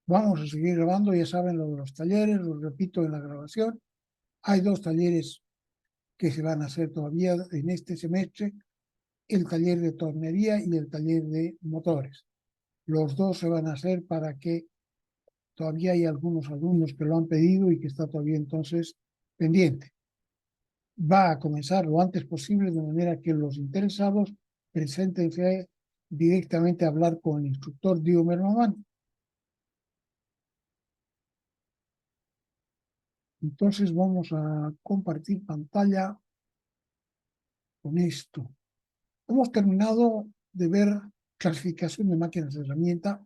Vamos a seguir grabando, ya saben lo de los talleres, lo repito en la grabación. Hay 2 talleres que se van a hacer todavía en este semestre, el taller de tornería y el taller de motores. Los 2 se van a hacer para que todavía hay algunos alumnos que lo han pedido y que está todavía entonces pendiente. Va a comenzar lo antes posible de manera que los interesados preséntense directamente a hablar con el instructor Dio Merman. Entonces vamos a compartir pantalla con esto. Hemos terminado de ver clasificación de máquinas de herramienta.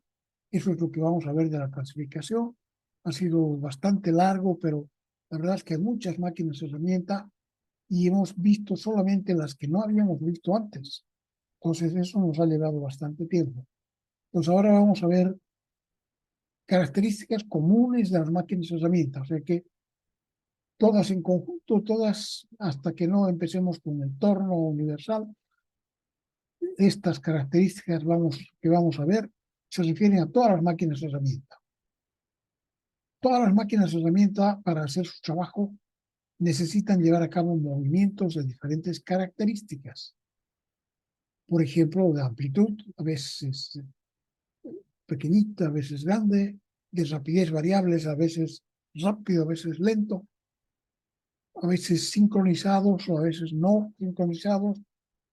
Eso es lo que vamos a ver de la clasificación. Ha sido bastante largo, pero la verdad es que hay muchas máquinas de herramienta y hemos visto solamente las que no habíamos visto antes. Entonces eso nos ha llevado bastante tiempo. Pues ahora vamos a ver características comunes de las máquinas de herramienta. O sea que todas en conjunto, todas hasta que no empecemos con el torno universal, estas características que vamos a ver se refieren a todas las máquinas de herramienta. Todas las máquinas de herramienta, para hacer su trabajo, necesitan llevar a cabo movimientos de diferentes características. Por ejemplo, de amplitud, a veces pequeñita, a veces grande, de rapidez variables, a veces rápido, a veces lento, a veces sincronizados o a veces no sincronizados,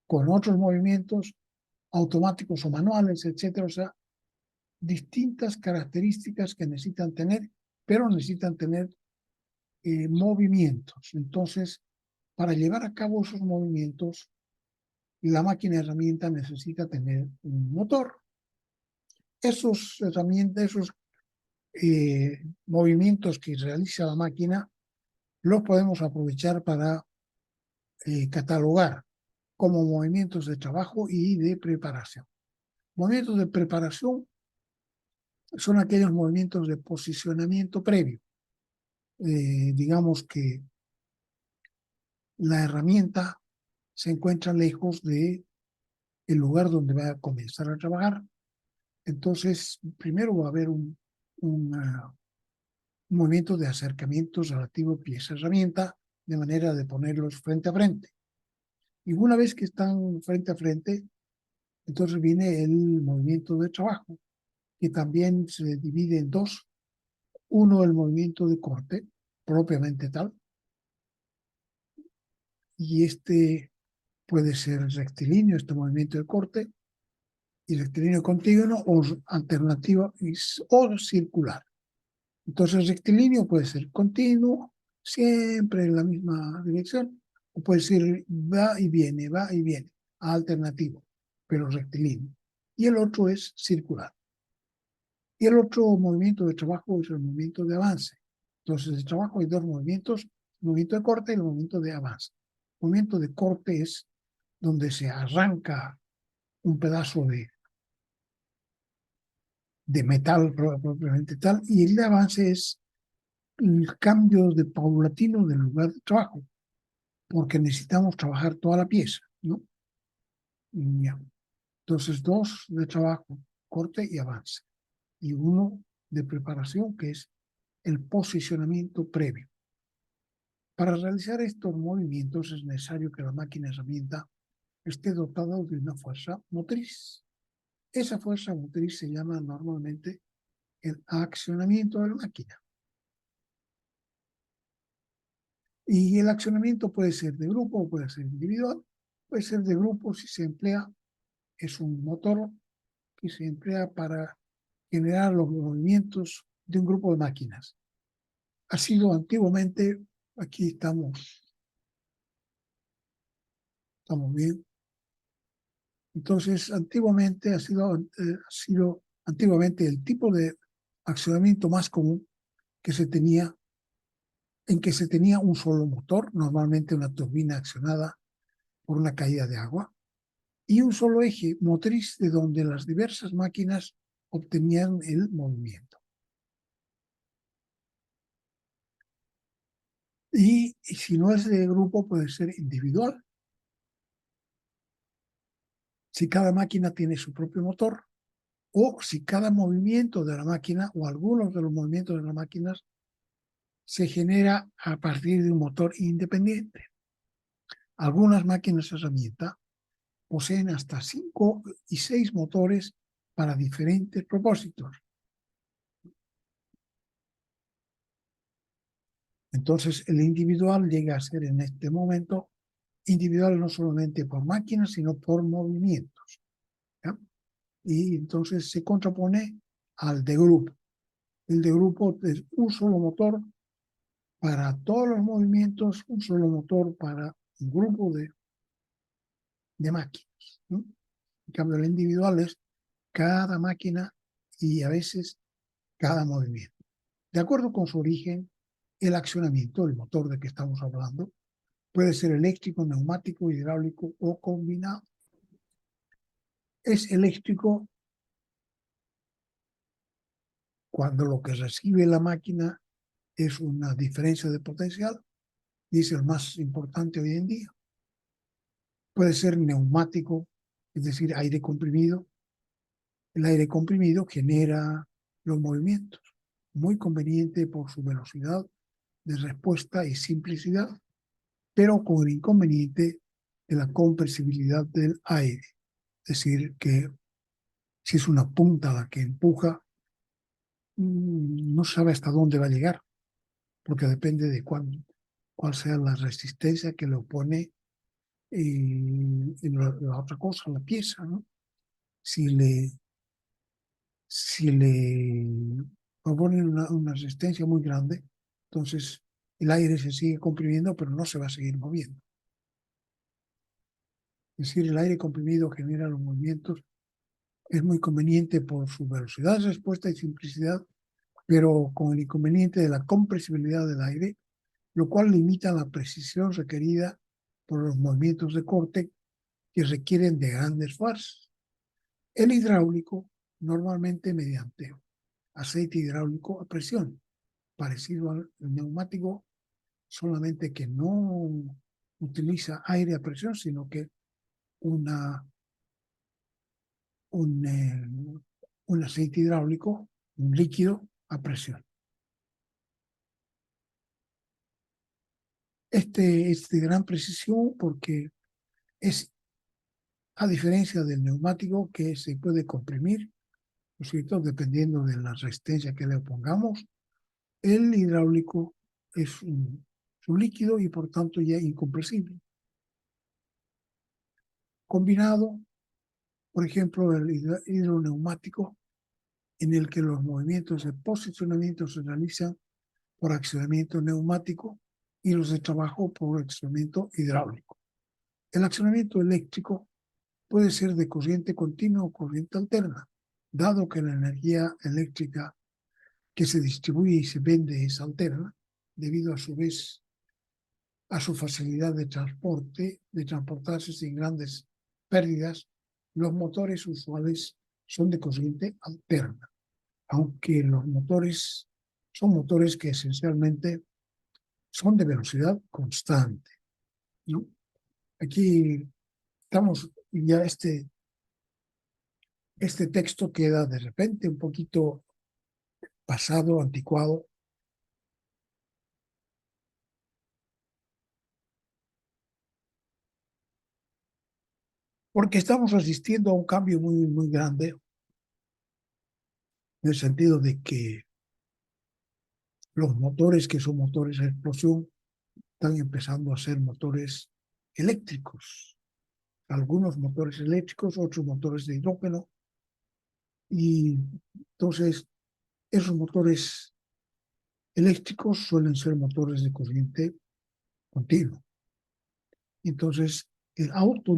con otros movimientos automáticos o manuales, etcétera. O sea, distintas características que necesitan tener, pero necesitan tener movimientos. Entonces, para llevar a cabo esos movimientos, la máquina herramienta necesita tener un motor. Esos movimientos que realiza la máquina, los podemos aprovechar para catalogar como movimientos de trabajo y de preparación. Movimientos de preparación son aquellos movimientos de posicionamiento previo. Digamos que la herramienta se encuentra lejos de el lugar donde va a comenzar a trabajar. Entonces, primero va a haber un movimiento de acercamiento relativo pieza-herramienta, de manera de ponerlos frente a frente. Y una vez que están frente a frente, entonces viene el movimiento de trabajo, que también se divide en 2. Uno, el movimiento de corte, propiamente tal, y este puede ser rectilíneo, este movimiento de corte, y rectilíneo continuo o alternativa o circular. Entonces, rectilíneo puede ser continuo, siempre en la misma dirección, o puede ser va y viene, alternativo, pero rectilíneo. Y el otro es circular. Y el otro movimiento de trabajo es el movimiento de avance. Entonces, de trabajo hay 2 movimientos, el movimiento de corte y el movimiento de avance. El movimiento de corte es donde se arranca un pedazo de metal propiamente tal, y el de avance es el cambio de paulatino del lugar de trabajo, porque necesitamos trabajar toda la pieza, ¿no? Ya. Entonces, 2 de trabajo, corte y avance, y 1 de preparación, que es el posicionamiento previo. Para realizar estos movimientos es necesario que la máquina herramienta esté dotada de una fuerza motriz. Esa fuerza motriz se llama normalmente el accionamiento de la máquina. Y el accionamiento puede ser de grupo o puede ser individual. Puede ser de grupo si se emplea, es un motor que se emplea para generar los movimientos de un grupo de máquinas. Ha sido antiguamente, aquí estamos bien. Entonces, antiguamente ha sido antiguamente el tipo de accionamiento más común que se tenía, en que se tenía un solo motor, normalmente una turbina accionada por una caída de agua, y un solo eje motriz de donde las diversas máquinas obtenían el movimiento. Y si no es de grupo, puede ser individual. Si cada máquina tiene su propio motor, o si cada movimiento de la máquina o algunos de los movimientos de las máquinas se genera a partir de un motor independiente. Algunas máquinas herramienta poseen hasta 5 y 6 motores para diferentes propósitos. Entonces, el individual llega a ser en este momento individual no solamente por máquinas, sino por movimientos, ¿ya? Y entonces se contrapone al de grupo. El de grupo es un solo motor para todos los movimientos, un solo motor para un grupo de máquinas, ¿no? En cambio, el individual es cada máquina y a veces cada movimiento. De acuerdo con su origen, el accionamiento, el motor de que estamos hablando, puede ser eléctrico, neumático, hidráulico o combinado. Es eléctrico cuando lo que recibe la máquina es una diferencia de potencial y es el más importante hoy en día. Puede ser neumático, es decir, aire comprimido. El aire comprimido genera los movimientos, muy conveniente por su velocidad de respuesta y simplicidad, pero con el inconveniente de la compresibilidad del aire. Es decir, que si es una punta la que empuja, no sabe hasta dónde va a llegar, porque depende de cuál sea la resistencia que le opone la otra cosa, la pieza, ¿no? Si le oponen una resistencia muy grande, entonces el aire se sigue comprimiendo, pero no se va a seguir moviendo. Es decir, el aire comprimido genera los movimientos, es muy conveniente por su velocidad de respuesta y simplicidad, pero con el inconveniente de la compresibilidad del aire, lo cual limita la precisión requerida por los movimientos de corte que requieren de grandes fuerzas. El hidráulico, normalmente mediante aceite hidráulico a presión, parecido al neumático, solamente que no utiliza aire a presión, sino que un, un aceite hidráulico, un líquido a presión. Es de gran precisión porque es, a diferencia del neumático, que se puede comprimir, ¿no es cierto?, dependiendo de la resistencia que le pongamos. El hidráulico es un líquido y por tanto ya incompresible. Combinado, por ejemplo, el hidroneumático, en el que los movimientos de posicionamiento se realizan por accionamiento neumático y los de trabajo por accionamiento hidráulico. El accionamiento eléctrico puede ser de corriente continua o corriente alterna, dado que la energía eléctrica que se distribuye y se vende es alterna, debido a su vez a su facilidad de transporte, de transportarse sin grandes pérdidas. Los motores usuales son de corriente alterna, aunque los motores son motores que esencialmente son de velocidad constante, ¿no? Aquí estamos, ya este texto queda de repente un poquito pasado, anticuado, porque estamos asistiendo a un cambio muy, muy grande, en el sentido de que los motores que son motores a explosión están empezando a ser motores eléctricos. Algunos motores eléctricos, otros motores de hidrógeno. Y entonces, esos motores eléctricos suelen ser motores de corriente continua. Entonces, el auto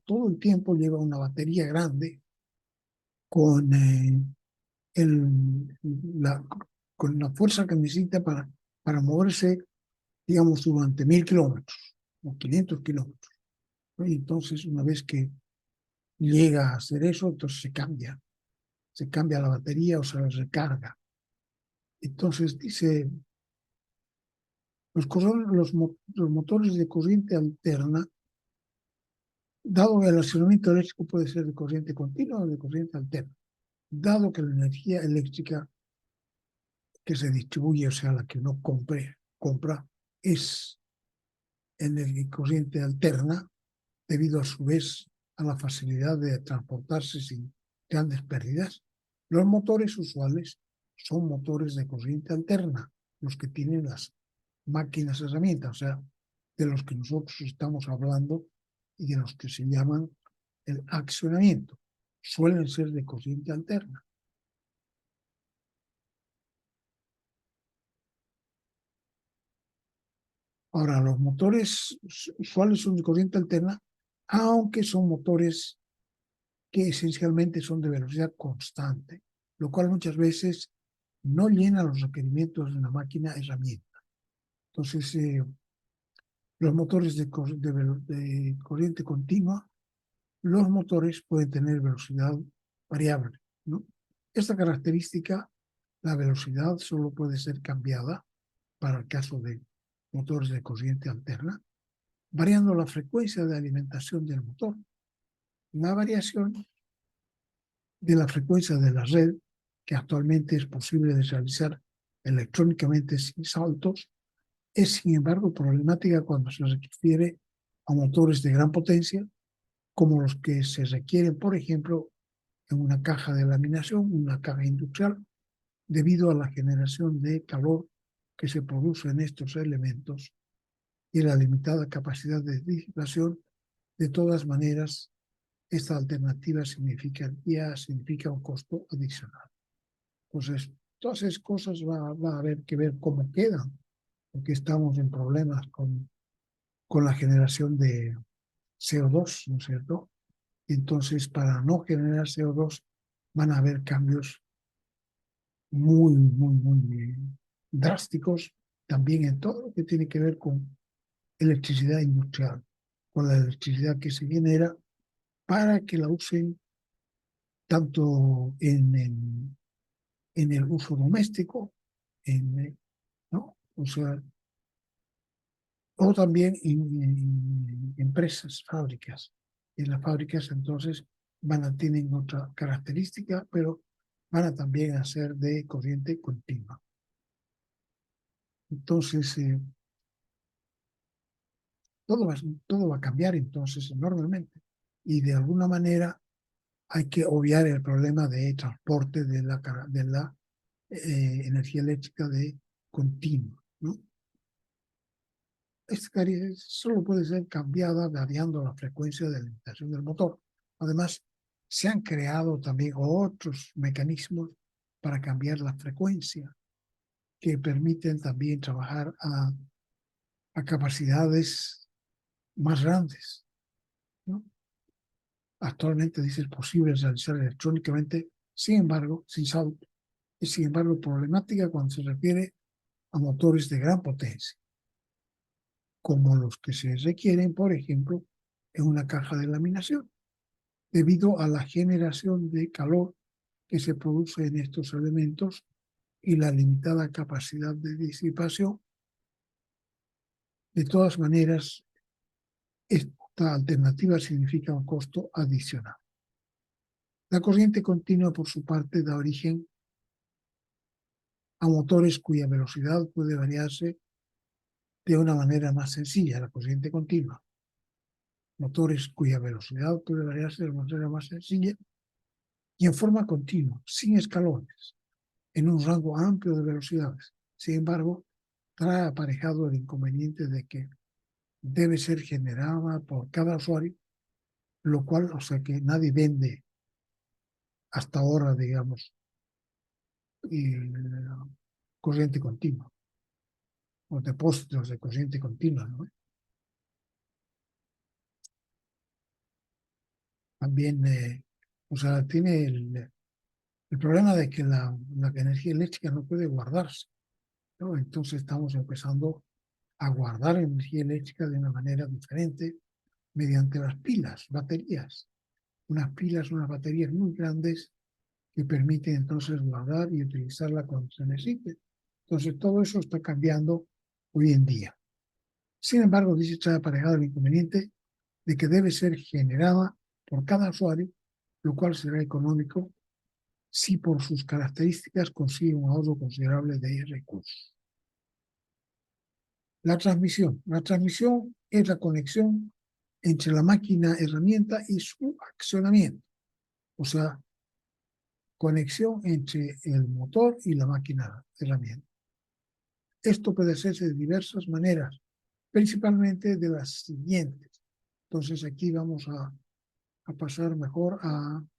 todo el tiempo lleva una batería grande con, el, la, con la fuerza que necesita para moverse, digamos, durante 1000 kilómetros o 500 kilómetros. Y entonces, una vez que llega a hacer eso, entonces se cambia la batería o se recarga. Entonces dice, los motores de corriente alterna, dado que el accionamiento eléctrico puede ser de corriente continua o de corriente alterna. dado que la energía eléctrica que se distribuye, o sea, la que uno compra, es en corriente alterna, debido a su vez a la facilidad de transportarse sin grandes pérdidas. Los motores usuales son motores de corriente alterna, los que tienen las máquinas herramientas, o sea, de los que nosotros estamos hablando y de los que se llaman el accionamiento. Suelen ser de corriente alterna. Ahora, los motores usuales son de corriente alterna, aunque son motores que esencialmente son de velocidad constante, lo cual muchas veces no llena los requerimientos de una máquina herramienta. Entonces, los motores de corriente continua, los motores pueden tener velocidad variable, ¿no? Esta característica, la velocidad, solo puede ser cambiada para el caso de motores de corriente alterna, variando la frecuencia de alimentación del motor. La variación de la frecuencia de la red, que actualmente es posible de realizar electrónicamente sin saltos, es sin embargo problemática cuando se refiere a motores de gran potencia, como los que se requieren, por ejemplo, en una caja de laminación, una caja industrial, debido a la generación de calor que se produce en estos elementos y la limitada capacidad de disipación. De todas maneras, esta alternativa significa un costo adicional. Entonces, todas esas cosas va a haber que ver cómo quedan, porque estamos en problemas con la generación de CO2, ¿no es cierto? Entonces, para no generar CO2, van a haber cambios muy drásticos también en todo lo que tiene que ver con electricidad industrial, con la electricidad que se genera para que la usen tanto en el uso doméstico, ¿no? O sea, o también en empresas, fábricas. En las fábricas entonces tienen otra característica, pero van a también a ser de corriente continua. Entonces, todo va a cambiar entonces enormemente. Y de alguna manera hay que obviar el problema de transporte de la energía eléctrica de continua, ¿no? Esta solo puede ser cambiada variando la frecuencia de alimentación del motor. Además, se han creado también otros mecanismos para cambiar la frecuencia que permiten también trabajar a capacidades más grandes, ¿no? Actualmente dice es posible realizar electrónicamente, sin embargo, sin salto. Es sin embargo problemática cuando se refiere a motores de gran potencia, como los que se requieren, por ejemplo, en una caja de laminación, debido a la generación de calor que se produce en estos elementos y la limitada capacidad de disipación. De todas maneras, esta alternativa significa un costo adicional. La corriente continua, por su parte, da origen a motores cuya velocidad puede variarse de una manera más sencilla, la corriente continua. Motores cuya velocidad puede variarse de una manera más sencilla y en forma continua, sin escalones, en un rango amplio de velocidades. Sin embargo, trae aparejado el inconveniente de que debe ser generada por cada usuario, lo cual, o sea que nadie vende hasta ahora, digamos, corriente continua, o depósitos de corriente continua, ¿no? También, o sea, tiene el problema de que la energía eléctrica no puede guardarse, ¿no? Entonces estamos empezando a guardar energía eléctrica de una manera diferente mediante las pilas, baterías. Unas baterías muy grandes que permiten entonces guardar y utilizarla cuando se necesite. Entonces todo eso está cambiando hoy en día. Sin embargo, dice está aparejado el inconveniente de que debe ser generada por cada usuario, lo cual será económico si por sus características consigue un ahorro considerable de recursos. La transmisión es la conexión entre la máquina herramienta y su accionamiento. O sea, conexión entre el motor y la máquina herramienta. Esto puede hacerse de diversas maneras, principalmente de las siguientes. Entonces aquí vamos a pasar mejor al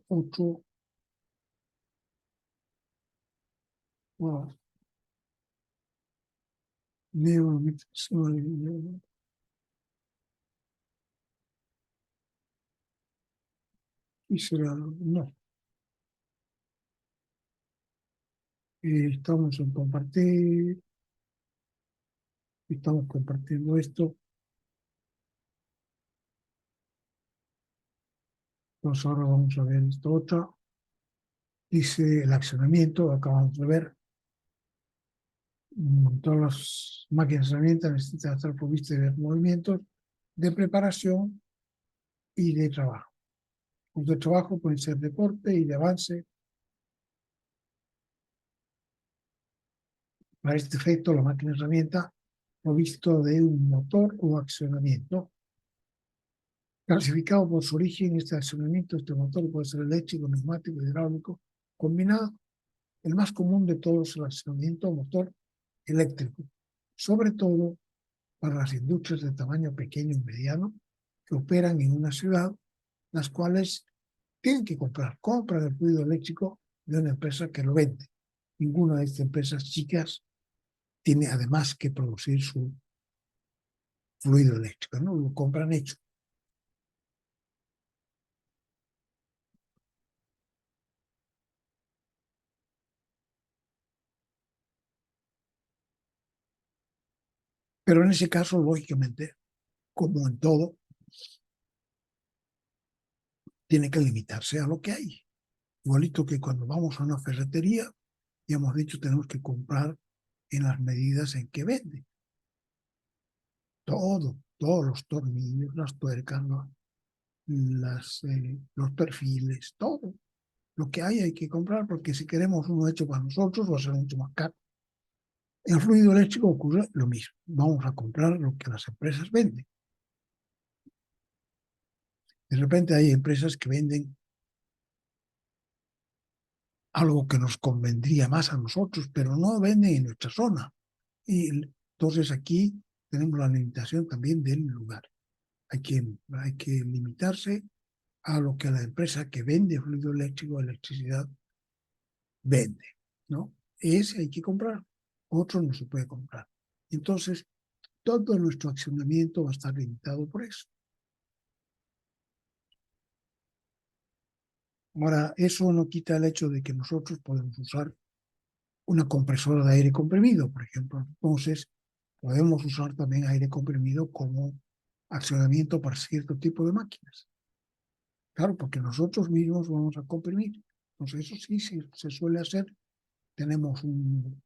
otro. Wow. Y será, no. Estamos en compartir, estamos compartiendo esto. Entonces ahora vamos a ver esto otra. Dice el accionamiento, acabamos de ver. Todas las máquinas herramientas necesitan estar provistas de movimientos de preparación y de trabajo. Los de trabajo pueden ser deporte y de avance. Para este efecto, la máquina herramienta provisto de un motor o accionamiento. Clasificado por su origen, este accionamiento, este motor puede ser eléctrico, neumático, hidráulico, combinado. El más común de todos es el accionamiento motor eléctrico, sobre todo para las industrias de tamaño pequeño y mediano que operan en una ciudad, las cuales tienen que compran el fluido eléctrico de una empresa que lo vende. Ninguna de estas empresas chicas tiene además que producir su fluido eléctrico, ¿no? Lo compran hecho. Pero en ese caso, lógicamente, como en todo, tiene que limitarse a lo que hay. Igualito que cuando vamos a una ferretería, ya hemos dicho, tenemos que comprar en las medidas en que vende. Todos los tornillos, las tuercas, los perfiles, todo. Lo que hay que comprar, porque si queremos uno hecho para nosotros va a ser mucho más caro. En fluido eléctrico ocurre lo mismo. Vamos a comprar lo que las empresas venden. De repente hay empresas que venden algo que nos convendría más a nosotros, pero no venden en nuestra zona. Y entonces aquí tenemos la limitación también del lugar. Hay que limitarse a lo que la empresa que vende fluido eléctrico o electricidad vende, ¿no? Ese hay que comprar, otro no se puede comprar. Entonces, todo nuestro accionamiento va a estar limitado por eso. Ahora, eso no quita el hecho de que nosotros podemos usar una compresora de aire comprimido, por ejemplo. Entonces, podemos usar también aire comprimido como accionamiento para cierto tipo de máquinas. Claro, porque nosotros mismos vamos a comprimir. Entonces, eso sí se suele hacer. Tenemos un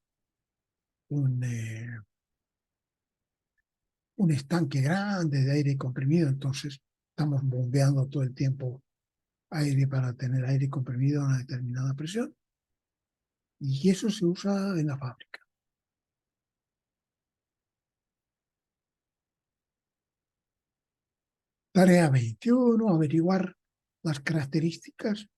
un estanque grande de aire comprimido, entonces estamos bombeando todo el tiempo aire para tener aire comprimido a una determinada presión. Y eso se usa en la fábrica. Tarea 21, averiguar las características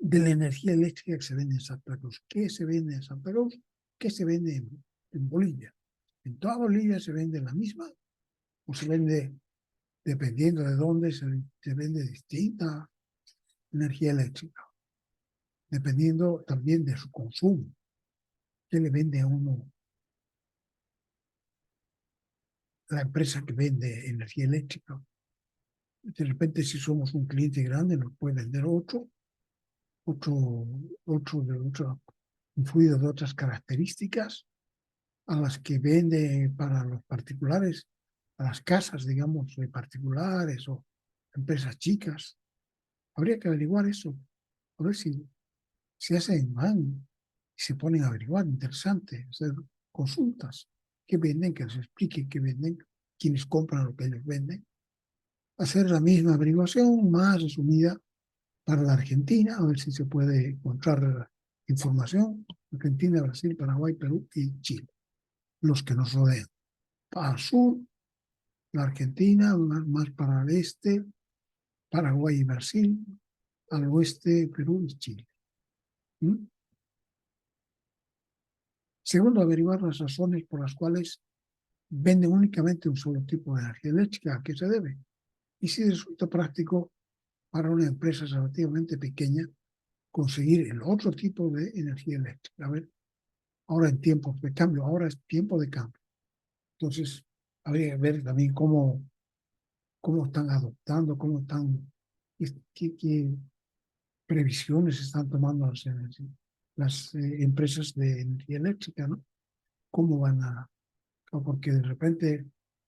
de la energía eléctrica que se vende en Santa Cruz. ¿Qué se vende en Santa Cruz? ¿Qué se vende en Bolivia? ¿En toda Bolivia se vende la misma? ¿O se vende, dependiendo de dónde, se vende distinta energía eléctrica? Dependiendo también de su consumo. ¿Qué le vende a uno la empresa que vende energía eléctrica? De repente, si somos un cliente grande, nos puede vender otro, un fluido de otras características a las que vende para los particulares, a las casas, digamos, de particulares o empresas chicas. Habría que averiguar eso, a ver si hacen van y se ponen a averiguar, interesante, hacer consultas, qué venden, que les explique qué venden, quienes compran lo que ellos venden. Hacer la misma averiguación más resumida para la Argentina, a ver si se puede encontrar información. Argentina, Brasil, Paraguay, Perú y Chile, los que nos rodean. Al sur, la Argentina, más para el este, Paraguay y Brasil, al oeste, Perú y Chile. ¿Mm? Segundo, averiguar las razones por las cuales venden únicamente un solo tipo de energía eléctrica, ¿a qué se debe? Y si resulta práctico para una empresa relativamente pequeña conseguir el otro tipo de energía eléctrica. A ver, ahora en tiempos de cambio, ahora es tiempo de cambio. Entonces, habría que ver también cómo están adoptando, cómo están, qué previsiones están tomando las empresas de energía eléctrica, ¿no? Cómo van a, porque de repente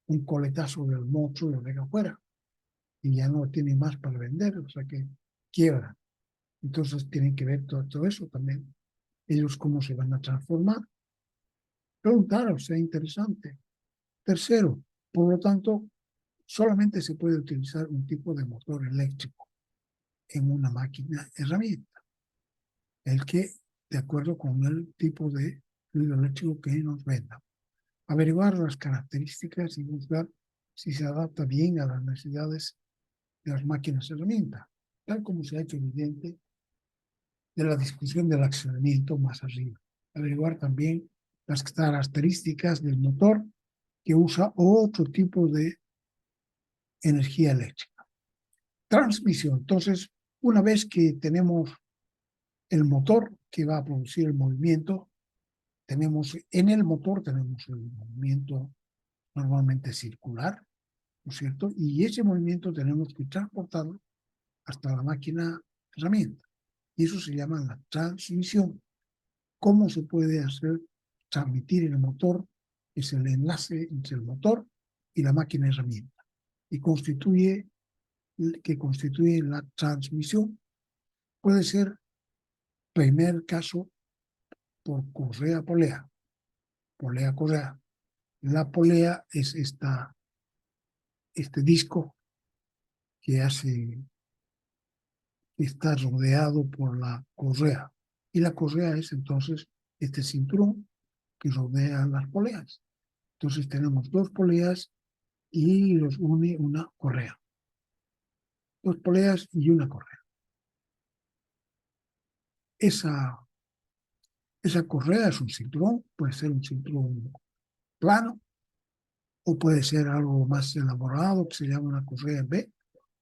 un coletazo del monstruo lo deja fuera y ya no tiene más para vender, o sea que quiebra. Entonces tienen que ver todo eso también. Ellos cómo se van a transformar. Preguntar, o sea, interesante. Tercero, por lo tanto, solamente se puede utilizar un tipo de motor eléctrico en una máquina herramienta, el que, de acuerdo con el tipo de fluido eléctrico que nos venda. Averiguar las características y buscar si se adapta bien a las necesidades de las máquinas herramienta, tal como se ha hecho evidente de la discusión del accionamiento más arriba. Averiguar también las características del motor que usa otro tipo de energía eléctrica. Transmisión. Entonces, una vez que tenemos el motor que va a producir el movimiento, en el motor tenemos el movimiento normalmente circular, ¿no es cierto? Y ese movimiento tenemos que transportarlo hasta la máquina herramienta. Y eso se llama la transmisión. ¿Cómo se puede hacer transmitir el motor? Es el enlace entre el motor y la máquina herramienta. Y constituye la transmisión. Puede ser, primer caso, por correa-polea, polea-correa. La polea es este disco que está rodeado por la correa. Y la correa es entonces este cinturón que rodea las poleas. Entonces tenemos dos poleas y los une una correa. Dos poleas y una correa. Esa correa es un cinturón, puede ser un cinturón plano o puede ser algo más elaborado que se llama una correa B,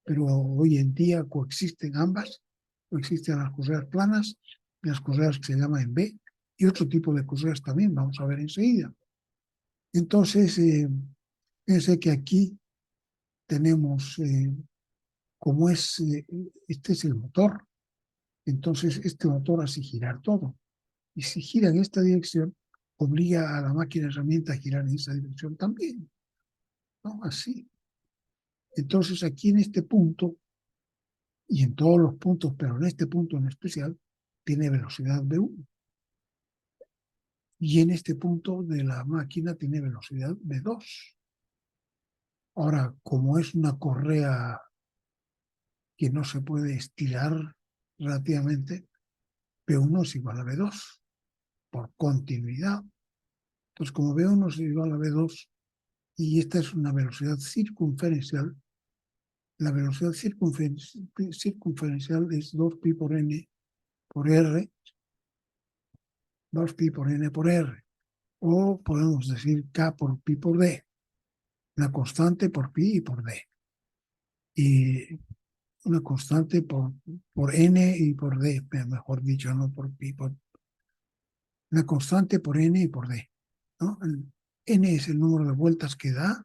pero hoy en día coexisten ambas, coexisten las correas planas y las correas que se llaman B y otro tipo de correas también, vamos a ver enseguida. Entonces, fíjense que aquí tenemos, este es el motor, entonces este motor hace girar todo. Y si gira en esta dirección, obliga a la máquina herramienta a girar en esa dirección también, ¿no? Así. Entonces aquí en este punto, y en todos los puntos, pero en este punto en especial, tiene velocidad V1. Y en este punto de la máquina tiene velocidad V2. Ahora, como es una correa que no se puede estirar relativamente, V1 es igual a V2 por continuidad. Entonces, como V1 es igual a V2 y esta es una velocidad circunferencial, la velocidad circunferencial es 2pi por n por r, 2pi por n por r, o podemos decir k por pi por d, una constante por pi y por d. Y una constante por n y por d, mejor dicho, no por pi, una constante por n y por d, ¿no? N es el número de vueltas que da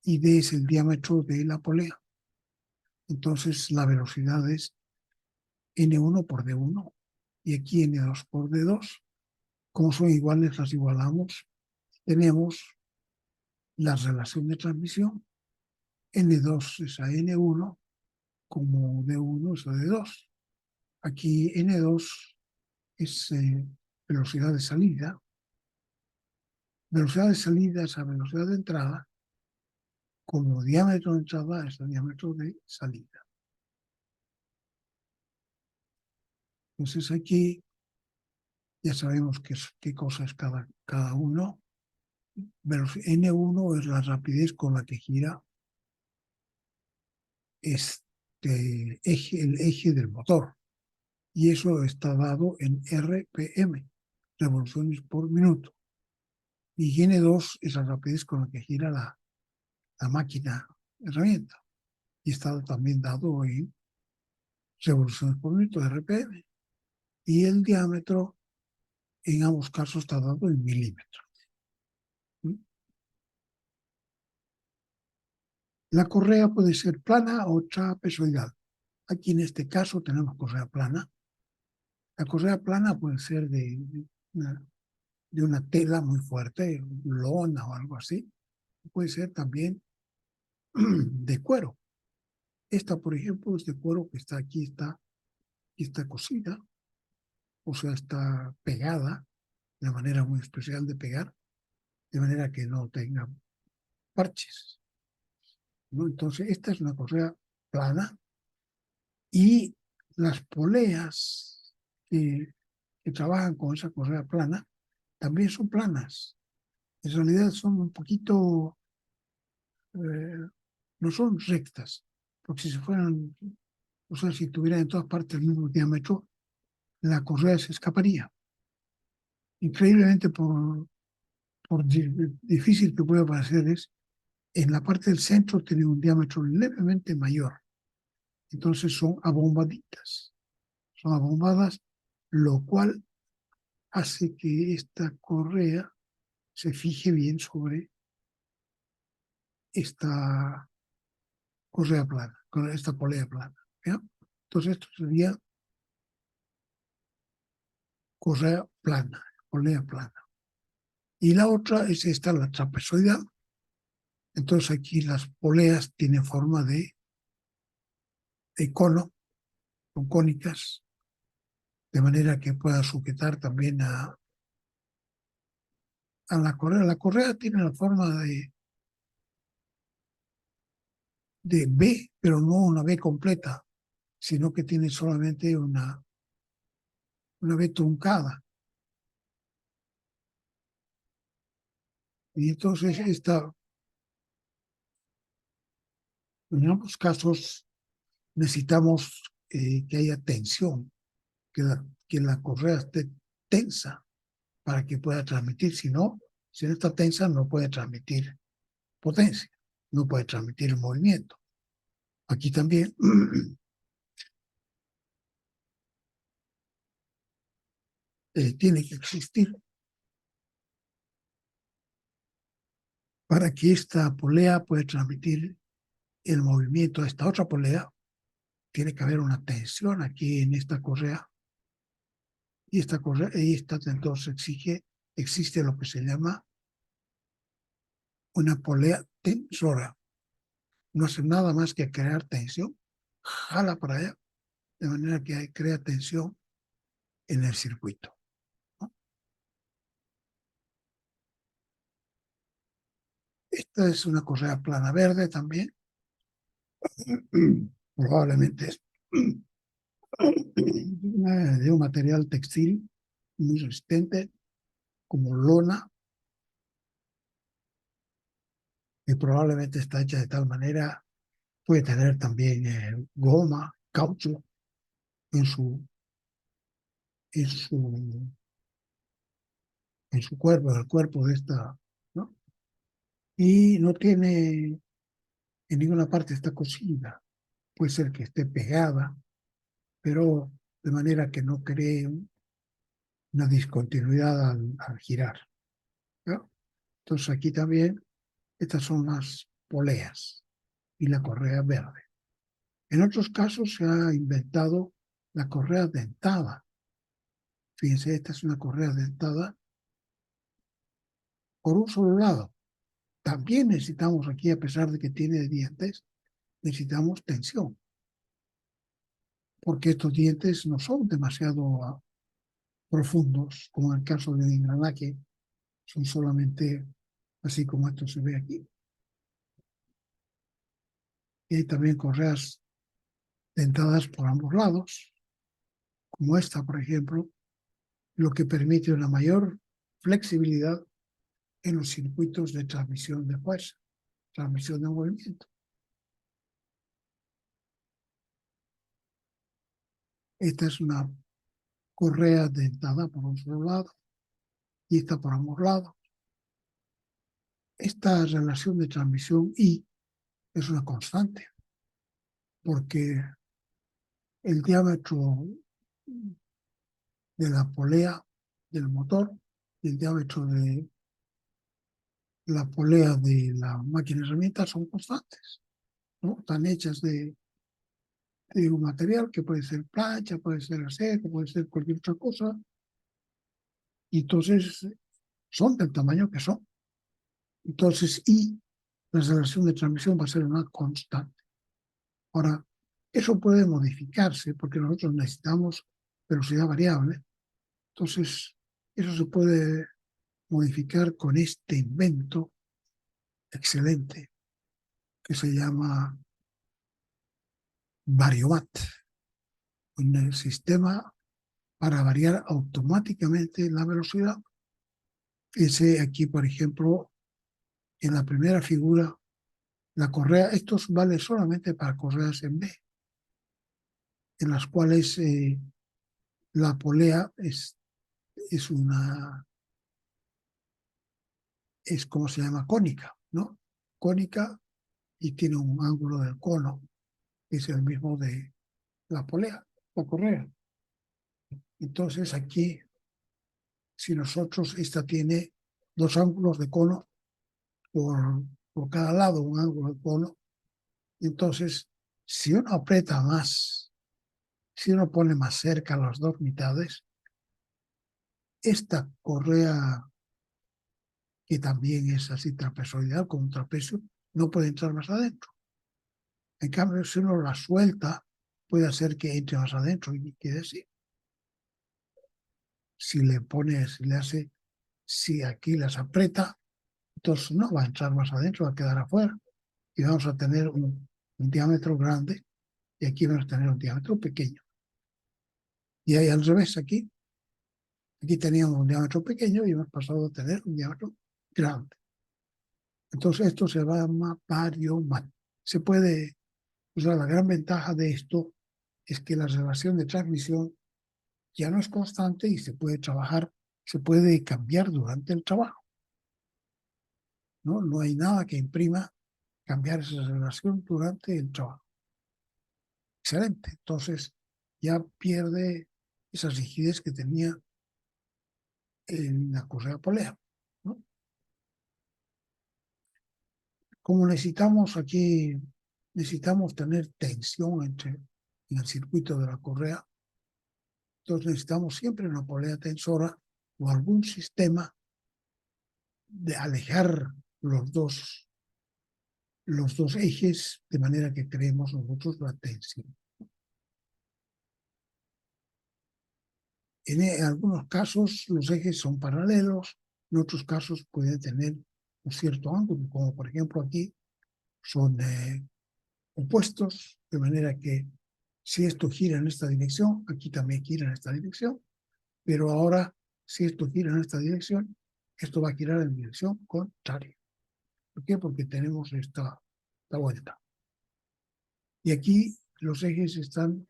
y d es el diámetro de la polea. Entonces la velocidad es n1 por d1 y aquí n2 por d2. Como son iguales, las igualamos. Tenemos la relación de transmisión. N2 es a N1 como D1 es a D2. Aquí N2 es velocidad de salida. Velocidad de salida es a velocidad de entrada como diámetro de entrada es el diámetro de salida. Entonces aquí ya sabemos qué cosa es cada uno. N1 es la rapidez con la que gira el eje del motor. Y eso está dado en RPM, revoluciones por minuto. Y N2 es la rapidez con la que gira la máquina herramienta. Y está también dado en revoluciones por minuto, RPM. Y el diámetro, en ambos casos, está dado en milímetros. La correa puede ser plana o trapezoidal. Aquí en este caso tenemos correa plana. La correa plana puede ser de una tela muy fuerte, lona o algo así. Puede ser también de cuero. Esta, por ejemplo, es de cuero que está aquí, está cosida, o sea, está pegada de manera muy especial de pegar, de manera que no tenga parches, ¿no? Entonces, esta es una correa plana y las poleas que trabajan con esa correa plana también son planas. En realidad son un poquito, no son rectas, porque si fueran, o sea, si tuvieran en todas partes el mismo diámetro, la correa se escaparía. Increíblemente, por difícil que pueda parecer, es en la parte del centro tiene un diámetro levemente mayor. Entonces son abombaditas. Son abombadas, lo cual hace que esta correa se fije bien sobre esta correa plana, con esta polea plana. ¿Ya? Entonces esto sería correa plana, polea plana. Y la otra es esta, la trapezoidal. Entonces aquí las poleas tienen forma de cono, son cónicas, de manera que pueda sujetar también a la correa. La correa tiene la forma de B, pero no una B completa, sino que tiene solamente una B truncada. Y entonces en ambos casos necesitamos que haya tensión, que la correa esté tensa para que pueda transmitir. Si no está tensa, no puede transmitir potencia, no puede transmitir movimiento. Aquí también tiene que existir para que esta polea pueda transmitir el movimiento a esta otra polea. Tiene que haber una tensión aquí en esta correa y entonces existe lo que se llama una polea tensora. No hace nada más que crear tensión, jala para allá, de manera que crea tensión en el circuito, ¿no? Esta es una correa plana verde también. Probablemente es de un material textil muy resistente, como lona, y probablemente está hecha de tal manera, puede tener también goma, caucho en su, en su, en su cuerpo, en el cuerpo de esta, ¿no? Y no tiene, en ninguna parte está cosida. Puede ser que esté pegada, pero de manera que no cree una discontinuidad al girar, ¿no? Entonces aquí también, estas son las poleas y la correa verde. En otros casos se ha inventado la correa dentada. Fíjense, esta es una correa dentada por un solo lado. También necesitamos aquí, a pesar de que tiene dientes, necesitamos tensión, porque estos dientes no son demasiado profundos, como en el caso del engranaje, son solamente así como esto se ve aquí. Y hay también correas dentadas por ambos lados, como esta, por ejemplo, lo que permite una mayor flexibilidad en los circuitos de transmisión de fuerza, transmisión de movimiento. Esta es una correa dentada por un solo lado y esta por ambos lados. Esta relación de transmisión I es una constante, porque el diámetro de la polea del motor y el diámetro de la polea de la máquina herramienta son constantes, ¿no? Están hechas de un material que puede ser plancha, puede ser acero, puede ser cualquier otra cosa, y entonces son del tamaño que son. Entonces, y la relación de transmisión va a ser una constante. Ahora, eso puede modificarse porque nosotros necesitamos velocidad variable. Entonces, eso se puede modificar con este invento excelente que se llama Variomat, un sistema para variar automáticamente la velocidad. Ese aquí, por ejemplo, en la primera figura, la correa, esto vale solamente para correas en B, en las cuales la polea es una, es como se llama, cónica, ¿no? Cónica y tiene un ángulo del cono, que es el mismo de la polea, la correa. Entonces aquí, si nosotros, esta tiene dos ángulos de cono por cada lado, un ángulo de cono, entonces si uno aprieta más, si uno pone más cerca las dos mitades, esta correa, que también es así trapezoidal, con un trapecio, no puede entrar más adentro. En cambio, si uno la suelta, puede hacer que entre más adentro y quede así. Si le pone, si le hace, si aquí las aprieta, entonces no va a entrar más adentro, va a quedar afuera. Y vamos a tener un diámetro grande y aquí vamos a tener un diámetro pequeño. Y ahí al revés, aquí teníamos un diámetro pequeño y hemos pasado a tener un diámetro grande. Entonces esto se llama variomat. Se puede, o sea, la gran ventaja de esto es que la relación de transmisión ya no es constante y se puede trabajar, se puede cambiar durante el trabajo, ¿no? No hay nada que imprima cambiar esa relación durante el trabajo. Excelente. Entonces ya pierde esa rigidez que tenía en la correa polea, ¿no? Como necesitamos aquí, necesitamos tener tensión en el circuito de la correa, entonces necesitamos siempre una polea tensora o algún sistema de alejar los dos ejes de manera que creemos nosotros la tensión. En algunos casos los ejes son paralelos, en otros casos pueden tener un cierto ángulo, como por ejemplo aquí son opuestos, de manera que si esto gira en esta dirección, aquí también gira en esta dirección, pero ahora si esto gira en esta dirección, esto va a girar en dirección contraria. ¿Por qué? Porque tenemos esta vuelta. Y aquí los ejes están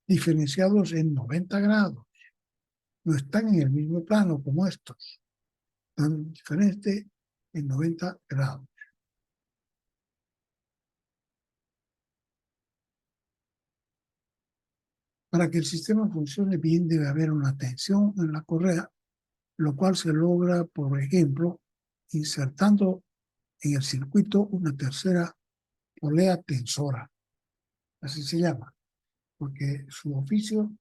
diferenciados en 90 grados. No están en el mismo plano como estos. Están diferentes en 90 grados. Para que el sistema funcione bien debe haber una tensión en la correa, lo cual se logra, por ejemplo, insertando en el circuito una tercera polea tensora. Así se llama, porque su oficio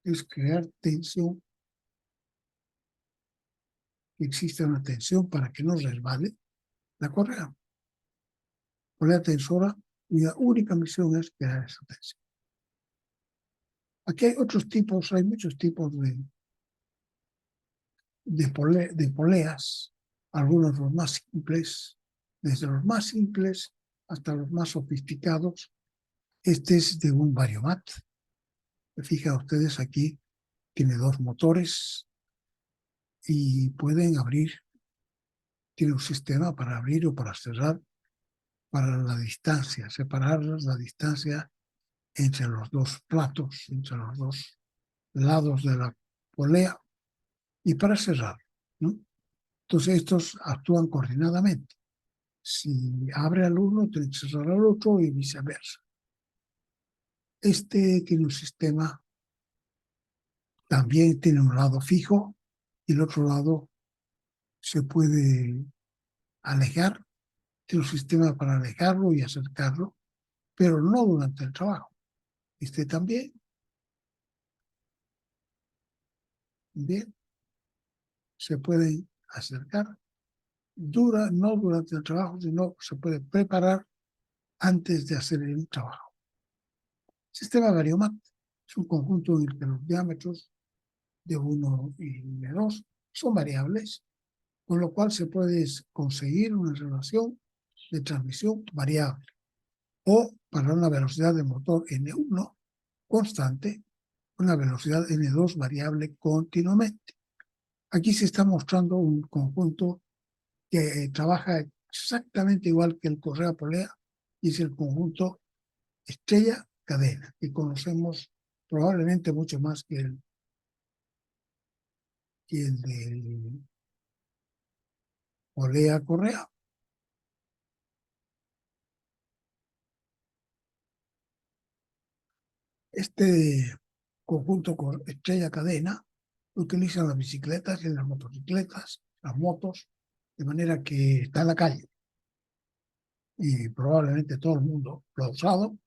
es crear tensión, que exista una tensión para que no resbale la correa. Polea tensora, cuya única misión es crear esa tensión. Aquí hay otros tipos, hay muchos tipos de poleas, algunos los más simples, desde los más simples hasta los más sofisticados. Este es de un Variomat. Fijan ustedes aquí, tiene dos motores y pueden abrir, tiene un sistema para abrir o para cerrar para la distancia, separar la distancia entre los dos platos, entre los dos lados de la polea y para cerrar, ¿no? Entonces estos actúan coordinadamente. Si abre al uno, tiene que cerrar al otro y viceversa. Este tiene un sistema, también tiene un lado fijo y el otro lado se puede alejar. Tiene un sistema para alejarlo y acercarlo, pero no durante el trabajo. Este también, bien, se puede acercar, no durante el trabajo, sino se puede preparar antes de hacer el trabajo. Sistema Variomat es un conjunto en el que los diámetros de 1 y de 2 son variables, con lo cual se puede conseguir una relación de transmisión variable o para una velocidad de motor N1 constante, una velocidad N2 variable continuamente. Aquí se está mostrando un conjunto que trabaja exactamente igual que el correa-polea y es el conjunto estrella-cadena, que conocemos probablemente mucho más que el de polea-correa. Este conjunto estrella-cadena lo utilizan las bicicletas y las motocicletas, las motos, de manera que está en la calle y probablemente todo el mundo lo ha usado.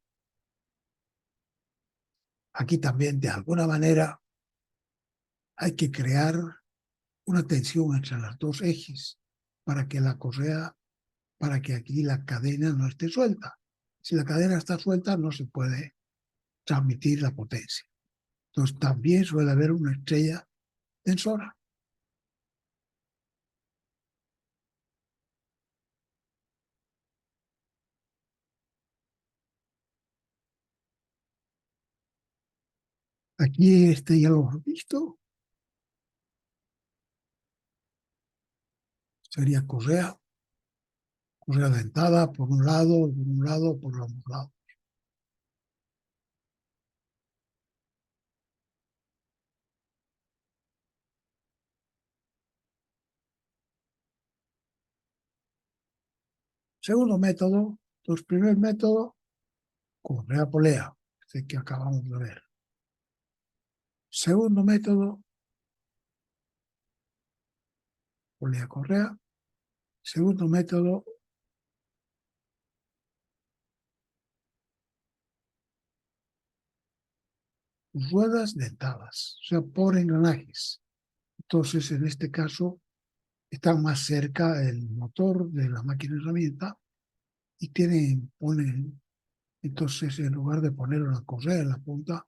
Aquí también, de alguna manera, hay que crear una tensión entre los dos ejes para que la correa, para que aquí la cadena no esté suelta. Si la cadena está suelta, no se puede transmitir la potencia. Entonces, también suele haber una estrella tensora. Aquí ya lo hemos visto. Sería correa dentada por un lado, por los dos lados. Segundo método, pues primer método, correa polea, este que acabamos de ver. Segundo método, polea correa. Segundo método, ruedas dentadas, o sea, por engranajes. Entonces, en este caso, está más cerca el motor de la máquina herramienta y ponen, entonces, en lugar de poner una correa en la punta,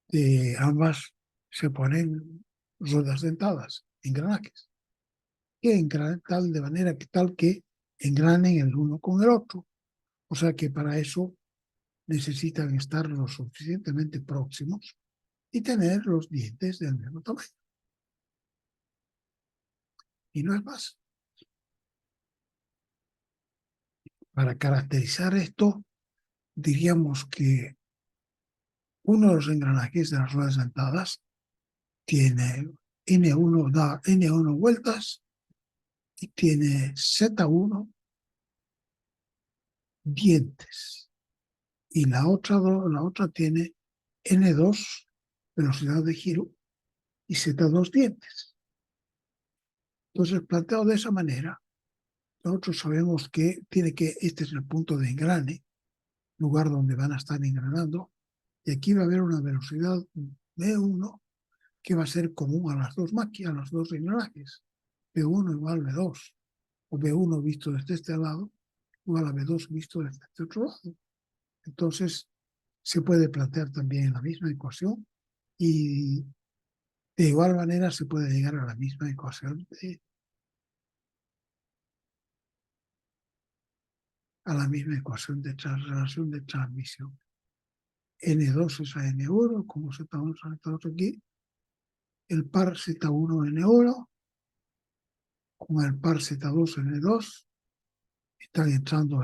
de ambas se ponen ruedas dentadas, engranajes, que engranen de manera que tal que engranen el uno con el otro. O sea que para eso necesitan estar lo suficientemente próximos y tener los dientes del mismo tamaño. Y no es más. Para caracterizar esto, diríamos que uno de los engranajes de las ruedas dentadas tiene N1, da N1 vueltas y tiene Z1 dientes. Y la otra tiene N2 velocidad de giro y Z2 dientes. Entonces, planteado de esa manera, nosotros sabemos que este es el punto de engrane, lugar donde van a estar engranando, y aquí va a haber una velocidad V1 que va a ser común a las dos máquinas, a los dos engranajes. V1 igual V2, o V1 visto desde este lado, igual a V2 visto desde este otro lado. Entonces, se puede plantear también la misma ecuación y de igual manera se puede llegar a la misma ecuación a la misma ecuación de relación de transmisión. N2 es a N1, como Z1 es a Z2 aquí. El par Z1 N1 con el par Z2 N2 están entrando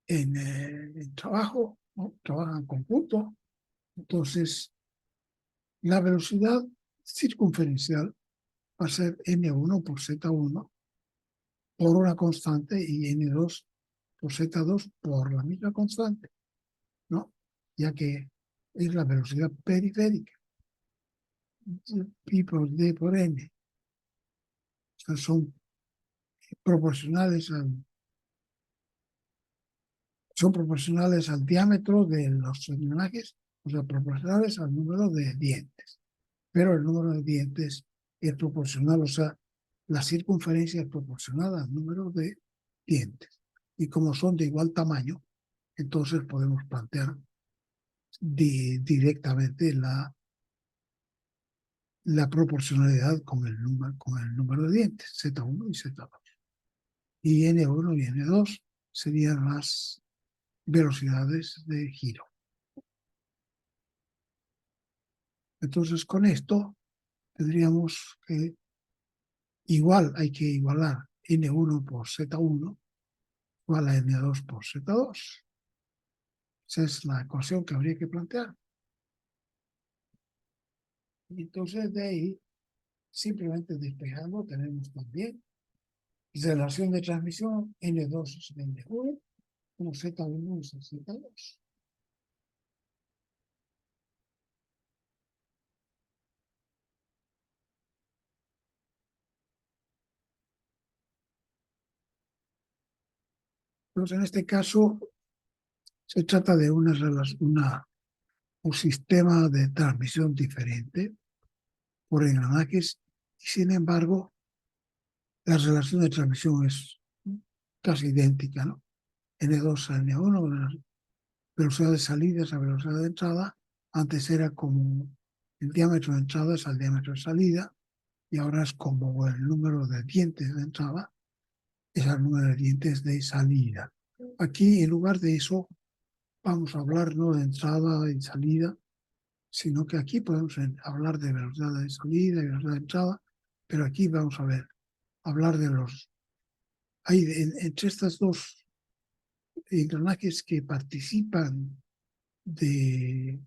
en trabajo, ¿no? Trabajan conjunto. Entonces, la velocidad circunferencial va a ser N1 por Z1 por una constante y N2 por Z2 por la misma constante, ¿no? Ya que es la velocidad periférica, pi por D por N. O sea, son proporcionales al diámetro de los engranajes, o sea, proporcionales al número de dientes. Pero el número de dientes es proporcional, o sea, la circunferencia es proporcional al número de dientes. Y como son de igual tamaño, entonces podemos plantear directamente la proporcionalidad con el número de dientes, Z1 y Z2. Y N1 y N2 serían las velocidades de giro. Entonces, con esto tendríamos que hay que igualar N1 por Z1 igual a N2 por Z2. Esa es la ecuación que habría que plantear. Y entonces de ahí, simplemente despejando, tenemos también relación de transmisión N2 es N1, como Z1 es Z2. Entonces, en este caso, se trata de un sistema de transmisión diferente por engranajes y, sin embargo, la relación de transmisión es casi idéntica, ¿no? N2 a N1, la velocidad de salida es la velocidad de entrada. Antes era como el diámetro de entrada es el diámetro de salida y ahora es como el número de dientes de entrada es el número de dientes de salida. Aquí, en lugar de eso, vamos a hablar no de entrada y salida, sino que aquí podemos hablar de velocidad de salida y velocidad de entrada, pero aquí vamos a hablar de hay entre estas dos engranajes que participan en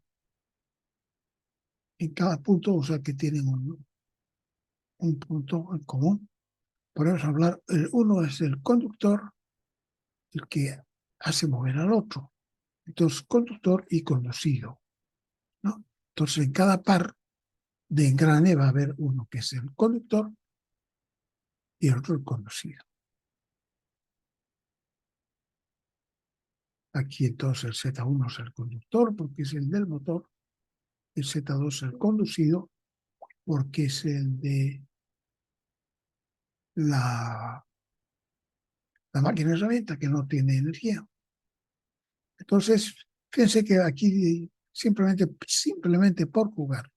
cada punto, o sea que tienen un punto en común. Podemos hablar, uno es el conductor, el que hace mover al otro. Entonces, conductor y conducido, ¿no? Entonces, en cada par de engrane va a haber uno que es el conductor y el otro el conducido. Aquí entonces el Z1 es el conductor porque es el del motor, el Z2 es el conducido porque es el de la máquina herramienta que no tiene energía. Entonces, fíjense que aquí simplemente por jugar,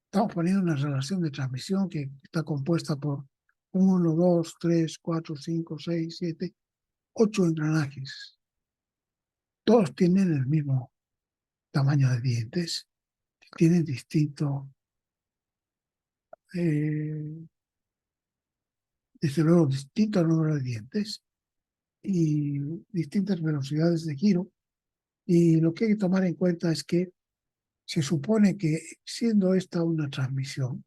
estamos poniendo una relación de transmisión que está compuesta por 1, 2, 3, 4, 5, 6, 7, 8 engranajes. Todos tienen el mismo tamaño de dientes, tienen desde luego, distinto número de dientes y distintas velocidades de giro. Y lo que hay que tomar en cuenta es que se supone que, siendo esta una transmisión,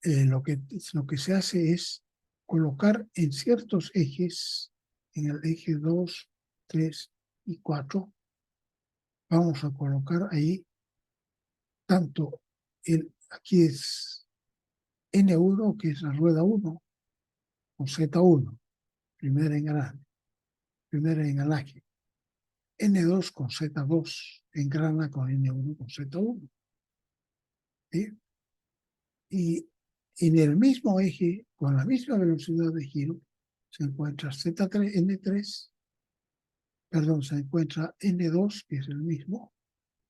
lo que se hace es colocar en ciertos ejes, en el eje 2, 3 y 4, vamos a colocar ahí tanto aquí es N1, que es la rueda 1, con Z1, primera engranaje. N2 con Z2, engrana con N1 con Z1. ¿Sí? Y en el mismo eje, con la misma velocidad de giro, se encuentra Z3, N3, perdón, se encuentra N2, que es el mismo,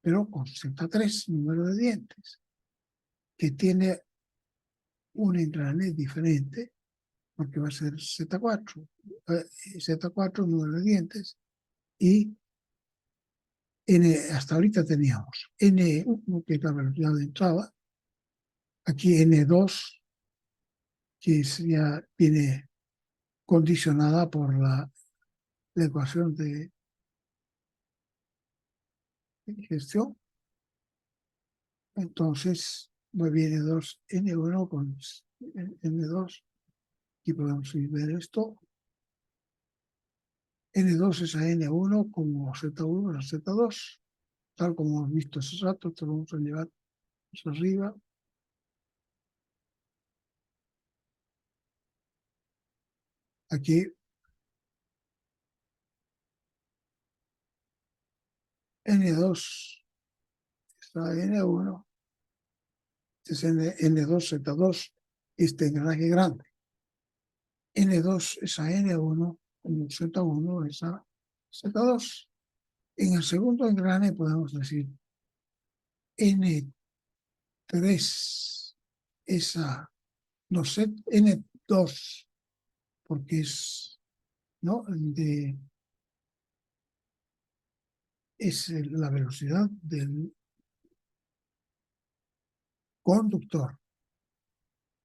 pero con Z3, número de dientes, que tiene un engrane diferente porque va a ser Z4. Z4, número de dientes, y hasta ahorita teníamos N1, que es la velocidad de entrada, aquí N2, que ya viene condicionada por la ecuación de gestión. Entonces, me viene 2 N1 con N2. Aquí podemos ver esto. N2 es a N1 como Z1 a Z2, tal como hemos visto hace rato. Esto lo vamos a llevar hacia arriba. Aquí N2 está N1, este es N2, Z2, este engranaje grande. N2 es a N1, como Z1 es a Z2. En el segundo engrane podemos decir N3 es a, no sé, N2, porque es, ¿no? Es la velocidad del conductor.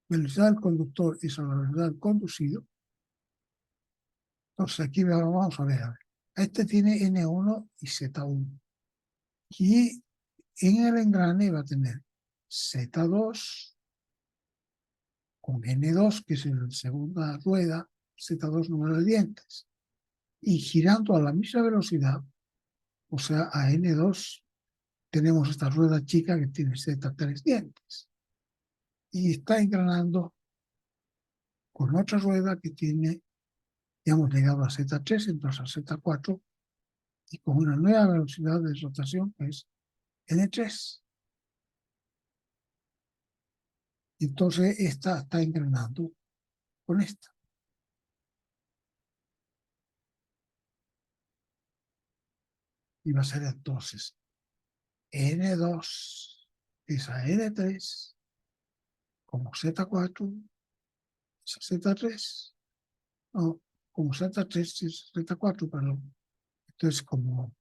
Velocidad del conductor es la velocidad del conducido. Entonces aquí vamos a ver. Este tiene N1 y Z1. Y en el engrane va a tener Z2 con N2, que es la segunda rueda, Z2 número de dientes. Y girando a la misma velocidad, o sea, a N2, tenemos esta rueda chica que tiene Z3 dientes. Y está engranando con otra rueda que tiene, ya hemos llegado a Z3, entonces a Z4, y con una nueva velocidad de rotación que es N3. Entonces esta está engranando con esta. Y va a ser entonces N2 es a N3 como Z4 es a Z3. No, como Z3 es Z4, perdón. Entonces como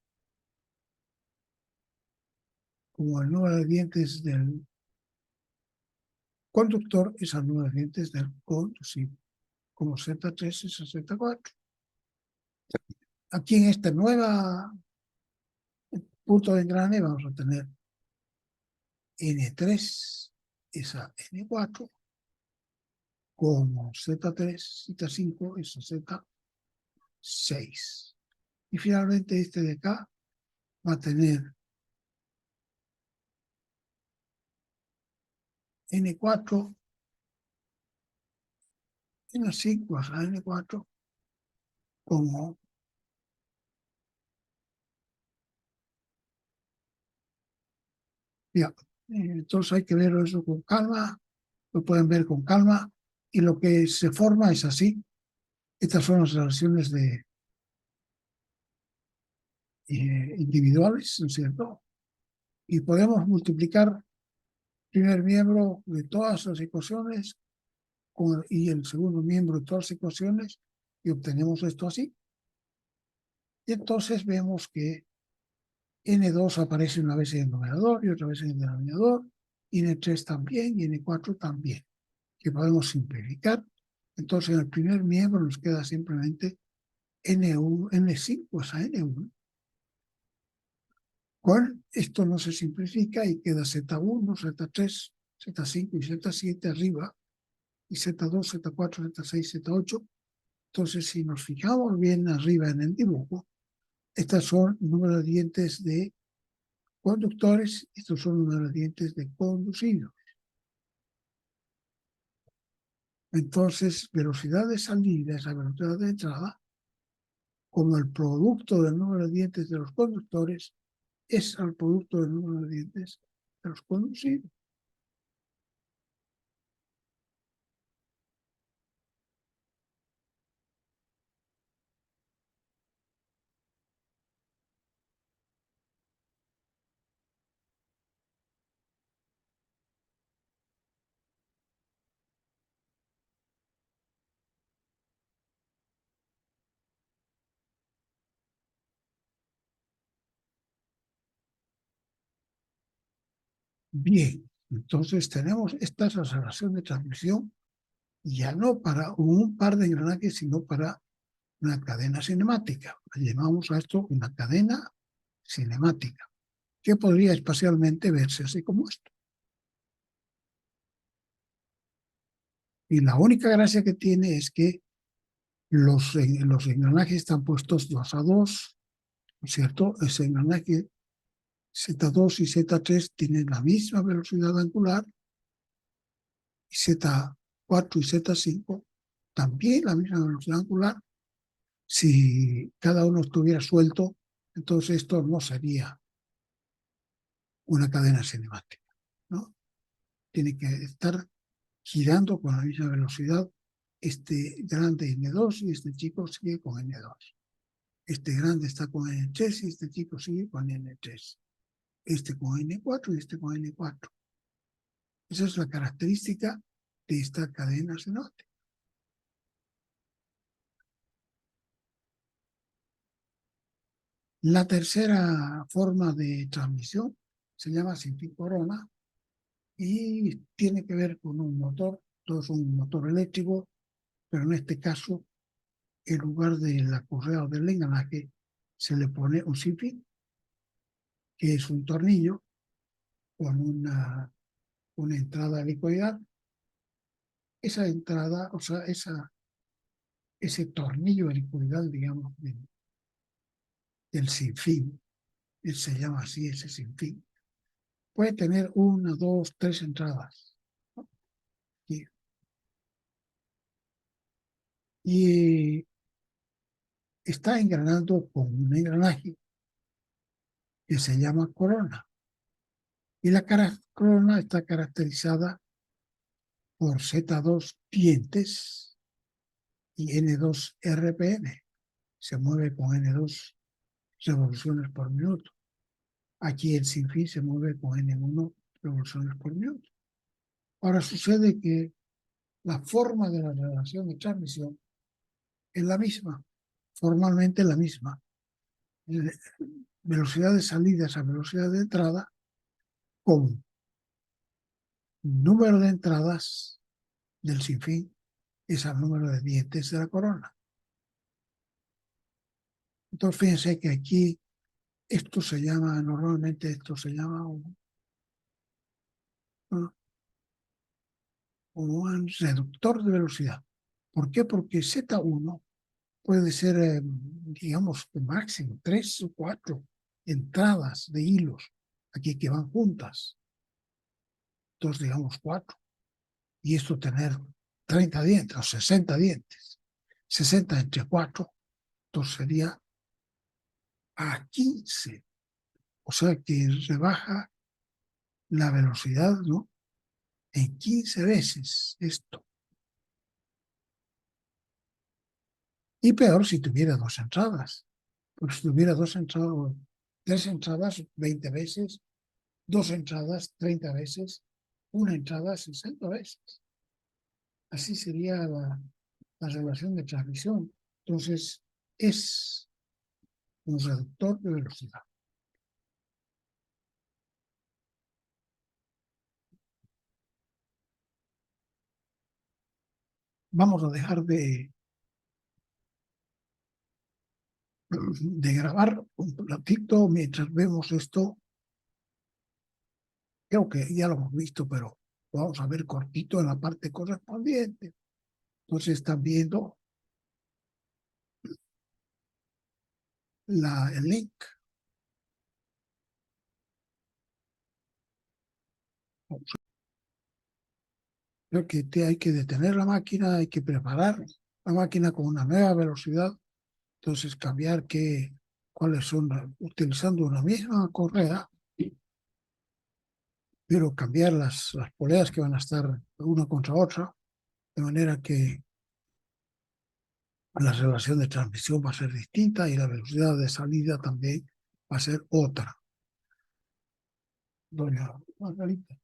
el número de dientes del conductor es el número de dientes del conducido. Como Z3 es a Z4. Aquí en este nuevo punto de engrane vamos a tener N3 es a N4, como Z3, Z5 es a Z6. Y finalmente este de acá va a tener N4, N5 a N4, como ya. Entonces hay que ver eso con calma, lo pueden ver con calma, y lo que se forma es así. Estas son las relaciones individuales, ¿no es cierto? Y podemos multiplicar el primer miembro de todas las ecuaciones y el segundo miembro de todas las ecuaciones, y obtenemos esto así. Y entonces vemos que N2 aparece una vez en el numerador y otra vez en el denominador, y N3 también, y N4 también, que podemos simplificar. Entonces en el primer miembro nos queda simplemente N1, N5 es a N1. Con esto no se simplifica y queda Z1, Z3, Z5 y Z7 arriba, y Z2, Z4, Z6, Z8. Entonces, si nos fijamos bien arriba en el dibujo, estas son números de dientes de conductores, estos son números de dientes de conducidos. Entonces, velocidad de salida es la velocidad de entrada, como el producto del número de dientes de los conductores es el producto del número de dientes de los conducidos. Bien, entonces tenemos esta relación de transmisión ya no para un par de engranajes, sino para una cadena cinemática. Llamamos a esto una cadena cinemática, que podría espacialmente verse así como esto. Y la única gracia que tiene es que los engranajes están puestos 2 a 2, ¿cierto? Ese engranaje Z2 y Z3 tienen la misma velocidad angular, y Z4 y Z5 también la misma velocidad angular. Si cada uno estuviera suelto, entonces esto no sería una cadena cinemática, ¿no? Tiene que estar girando con la misma velocidad. Este grande N2 y este chico sigue con N2. Este grande está con N3 y este chico sigue con N3. Este con N4 y este con N4. Esa es la característica de esta cadena cinemática. La tercera forma de transmisión se llama sin-fin corona y tiene que ver con un motor. Todo es un motor eléctrico, pero en este caso, en lugar de la correa o del engranaje, se le pone un sin-fin, que es un tornillo con una entrada helicoidal. Esa entrada, o sea, ese tornillo helicoidal, digamos, del sin-fin, se llama así ese sin-fin, puede tener una, dos, tres entradas, ¿no? Y está engranado con un engranaje que se llama corona. Y la corona está caracterizada por Z2 dientes y N2 RPM. Se mueve con N2 revoluciones por minuto. Aquí el sinfín se mueve con N1 revoluciones por minuto. Ahora sucede que la forma de la relación de transmisión es la misma, formalmente la misma. Velocidad de salida es a velocidad de entrada con número de entradas del sinfín es al número de dientes de la corona. Entonces fíjense que aquí normalmente esto se llama un reductor de velocidad. ¿Por qué? Porque Z1 puede ser, digamos, máximo 3 o 4 entradas de hilos aquí que van juntas. Entonces, digamos 4. Y esto tener 30 dientes o 60 dientes. 60 entre 4, entonces sería a 15. O sea que rebaja la velocidad, ¿no? En 15 veces esto. Y peor si tuviera 2 entradas. Porque si tuviera 2 entradas, 3 entradas, 20 veces, 2 entradas, 30 veces, una entrada, 60 veces. Así sería la relación de transmisión. Entonces, es un reductor de velocidad. Vamos a dejar de grabar un ratito mientras vemos esto. Creo que ya lo hemos visto, pero lo vamos a ver cortito en la parte correspondiente. Entonces están viendo el link. Creo que hay que detener la máquina, hay que preparar la máquina con una nueva velocidad. Entonces cambiar cuáles son, utilizando una misma correa, pero cambiar las poleas que van a estar una contra otra, de manera que la relación de transmisión va a ser distinta y la velocidad de salida también va a ser otra. Doña Margarita.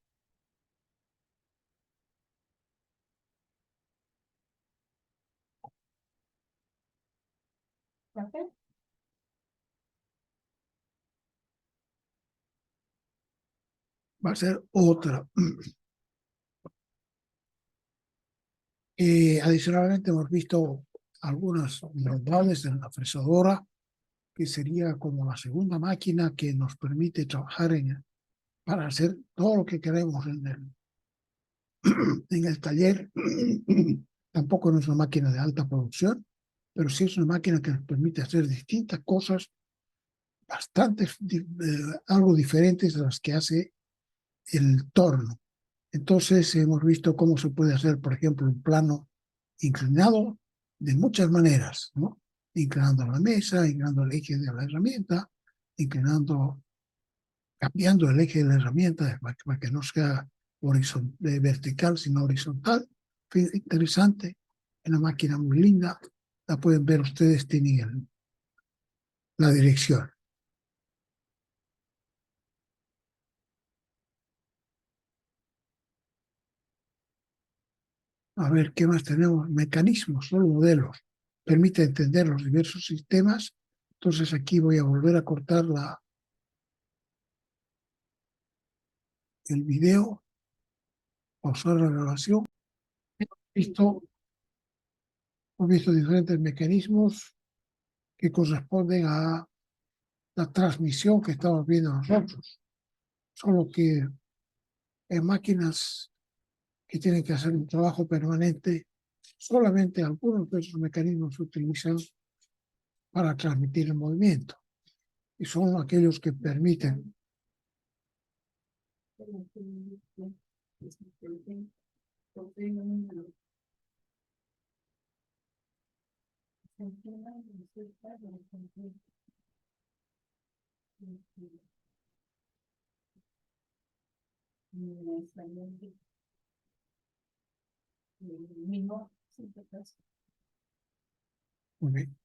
va a ser otra. Adicionalmente hemos visto algunas novedades en la fresadora, que sería como la segunda máquina que nos permite trabajar para hacer todo lo que queremos en el taller. Tampoco no es una máquina de alta producción, pero sí es una máquina que nos permite hacer distintas cosas, algo diferentes de las que hace el torno. Entonces hemos visto cómo se puede hacer, por ejemplo, un plano inclinado de muchas maneras, ¿no? Inclinando la mesa, inclinando el eje de la herramienta, inclinando, cambiando el eje de la herramienta para que no sea vertical, sino horizontal. Interesante, una máquina muy linda. La pueden ver ustedes, tienen la dirección. A ver, ¿qué más tenemos? Mecanismos, solo modelos. Permite entender los diversos sistemas. Entonces aquí voy a volver a cortar el video, pausar la grabación. Hemos visto diferentes mecanismos que corresponden a la transmisión que estamos viendo nosotros. Solo que en máquinas que tienen que hacer un trabajo permanente, solamente algunos de esos mecanismos se utilizan para transmitir el movimiento. Y son aquellos que permiten muy bien.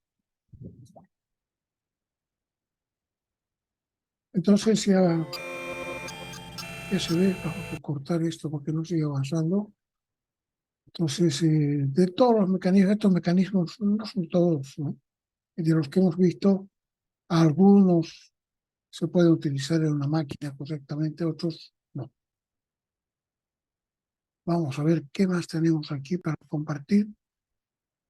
Entonces ya se ve, vamos a cortar esto porque no sigue avanzando. Entonces, de todos los mecanismos, estos mecanismos no son todos, ¿no? De los que hemos visto, algunos se pueden utilizar en una máquina correctamente, otros no. Vamos a ver qué más tenemos aquí para compartir.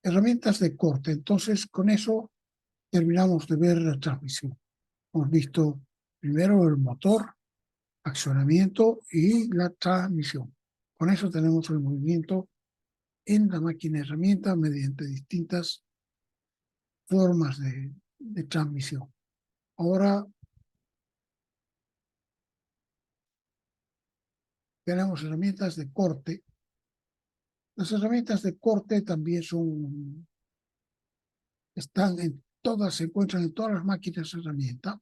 Herramientas de corte. Entonces, con eso terminamos de ver la transmisión. Hemos visto primero el motor, accionamiento y la transmisión. Con eso tenemos el movimiento en la máquina herramienta mediante distintas formas de transmisión. Ahora tenemos herramientas de corte. Las herramientas de corte también se encuentran en todas las máquinas herramienta.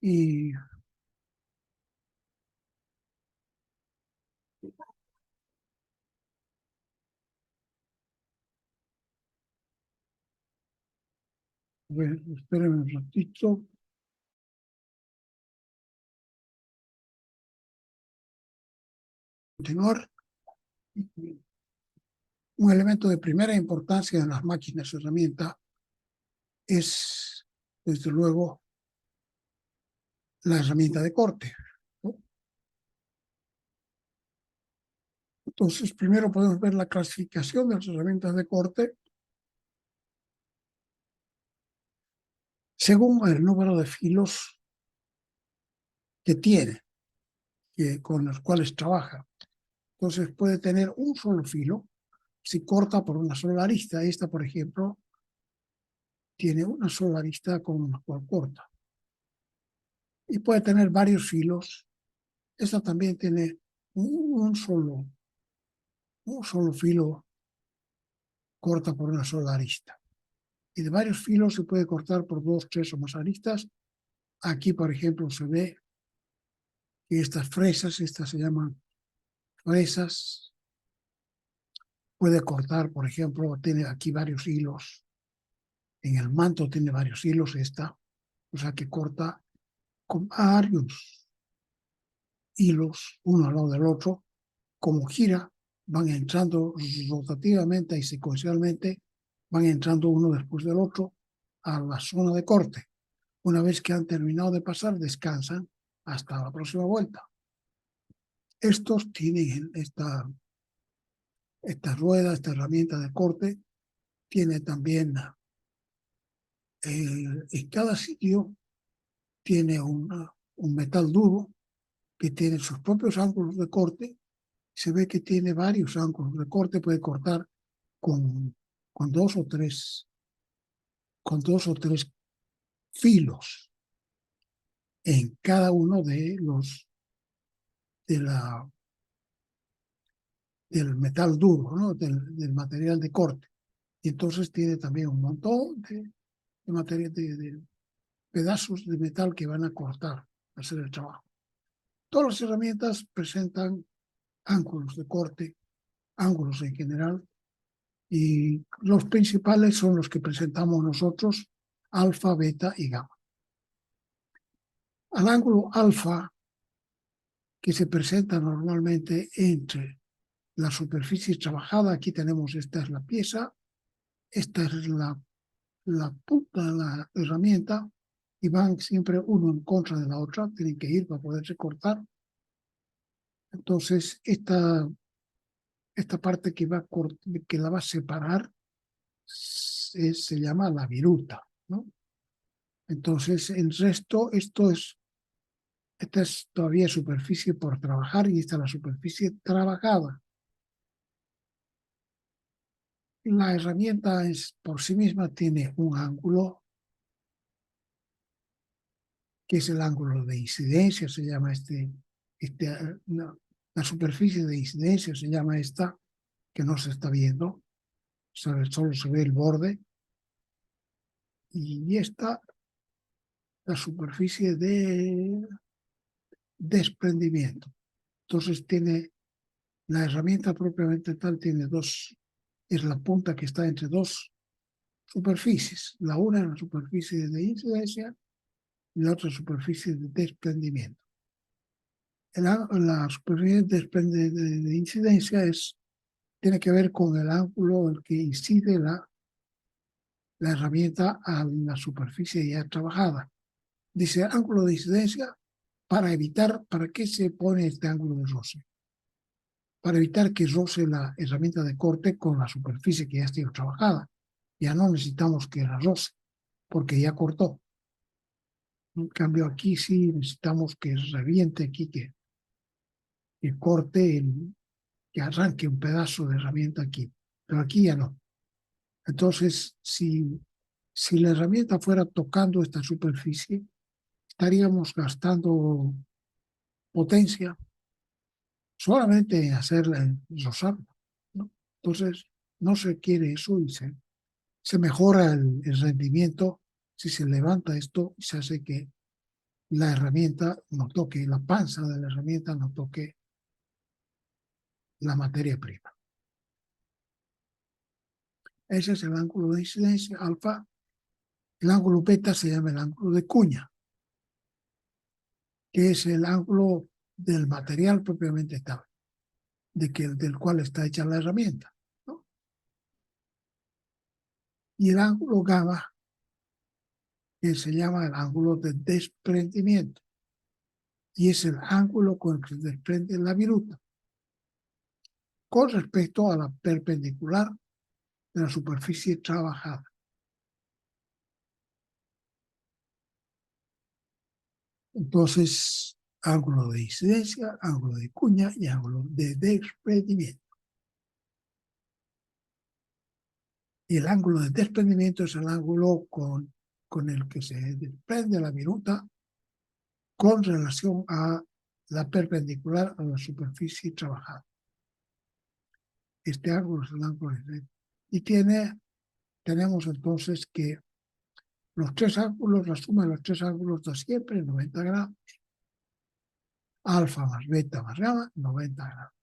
Y bueno, espérenme un ratito. Continuar. Un elemento de primera importancia en las máquinas herramienta es, desde luego, la herramienta de corte, ¿no? Entonces, primero podemos ver la clasificación de las herramientas de corte según el número de filos que tiene, con los cuales trabaja. Entonces, puede tener un solo filo si corta por una sola arista. Esta, por ejemplo, tiene una sola arista con la cual corta. Y puede tener varios filos. Esta también tiene un solo filo, corta por una sola arista. Y de varios filos se puede cortar por 2, 3 o más aristas. Aquí, por ejemplo, se ve que estas se llaman fresas. Puede cortar, por ejemplo, tiene aquí varios hilos. En el manto tiene varios hilos o sea que corta con varios hilos, uno al lado del otro. Como gira, van entrando rotativamente y secuencialmente, van entrando uno después del otro a la zona de corte. Una vez que han terminado de pasar, descansan Hasta la próxima vuelta. Estos tienen esta rueda, esta herramienta de corte, tiene también en cada sitio tiene un metal duro que tiene sus propios ángulos de corte. Se ve que tiene varios ángulos de corte, puede cortar con dos o tres filos en cada uno de los del metal duro, ¿no? del material de corte. Y entonces tiene también un montón de material de pedazos de metal que van a cortar, a hacer el trabajo. Todas las herramientas presentan ángulos de corte, ángulos en general, y los principales son los que presentamos nosotros, alfa, beta y gamma. Al ángulo alfa, que se presenta normalmente entre la superficie trabajada, aquí tenemos, esta es la pieza, esta es la punta de la herramienta, y van siempre uno en contra de la otra, tienen que ir para poderse cortar. Entonces, esta parte que la va a separar se llama la viruta, ¿no? Entonces, el resto, esta es todavía superficie por trabajar y esta es la superficie trabajada. La herramienta por sí misma tiene un ángulo que es el ángulo de incidencia, se llama la superficie de incidencia se llama esta, que no se está viendo, solo se ve el borde, y esta, la superficie de desprendimiento. Entonces la herramienta propiamente tal tiene es la punta que está entre dos superficies, la una es la superficie de incidencia y la otra superficie de desprendimiento. La superficie de incidencia tiene que ver con el ángulo en que incide la herramienta a la superficie ya trabajada. Dice ángulo de incidencia ¿para qué se pone este ángulo de roce? Para evitar que roce la herramienta de corte con la superficie que ya ha sido trabajada. Ya no necesitamos que la roce, porque ya cortó. En cambio, aquí sí necesitamos que reviente aquí, que corte, que arranque un pedazo de herramienta aquí. Pero aquí ya no. Entonces, si la herramienta fuera tocando esta superficie, estaríamos gastando potencia solamente en hacerla rozarla, ¿no? Entonces, no se quiere eso y se mejora el rendimiento si se levanta esto y se hace que la herramienta no toque, la panza de la herramienta no toque la materia prima. Ese es el ángulo de incidencia alfa. El ángulo beta se llama el ángulo de cuña, que es el ángulo del material propiamente tal, del cual está hecha la herramienta, ¿no? Y el ángulo gamma, que se llama el ángulo de desprendimiento, y es el ángulo con el que se desprende la viruta con respecto a la perpendicular de la superficie trabajada. Entonces, ángulo de incidencia, ángulo de cuña y ángulo de desprendimiento. Y el ángulo de desprendimiento es el ángulo con el que se desprende la viruta con relación a la perpendicular a la superficie trabajada. Este ángulo es el ángulo de... Y tenemos entonces que los tres ángulos, la suma de los tres ángulos da siempre 90 grados. Alfa más beta más gamma, 90 grados.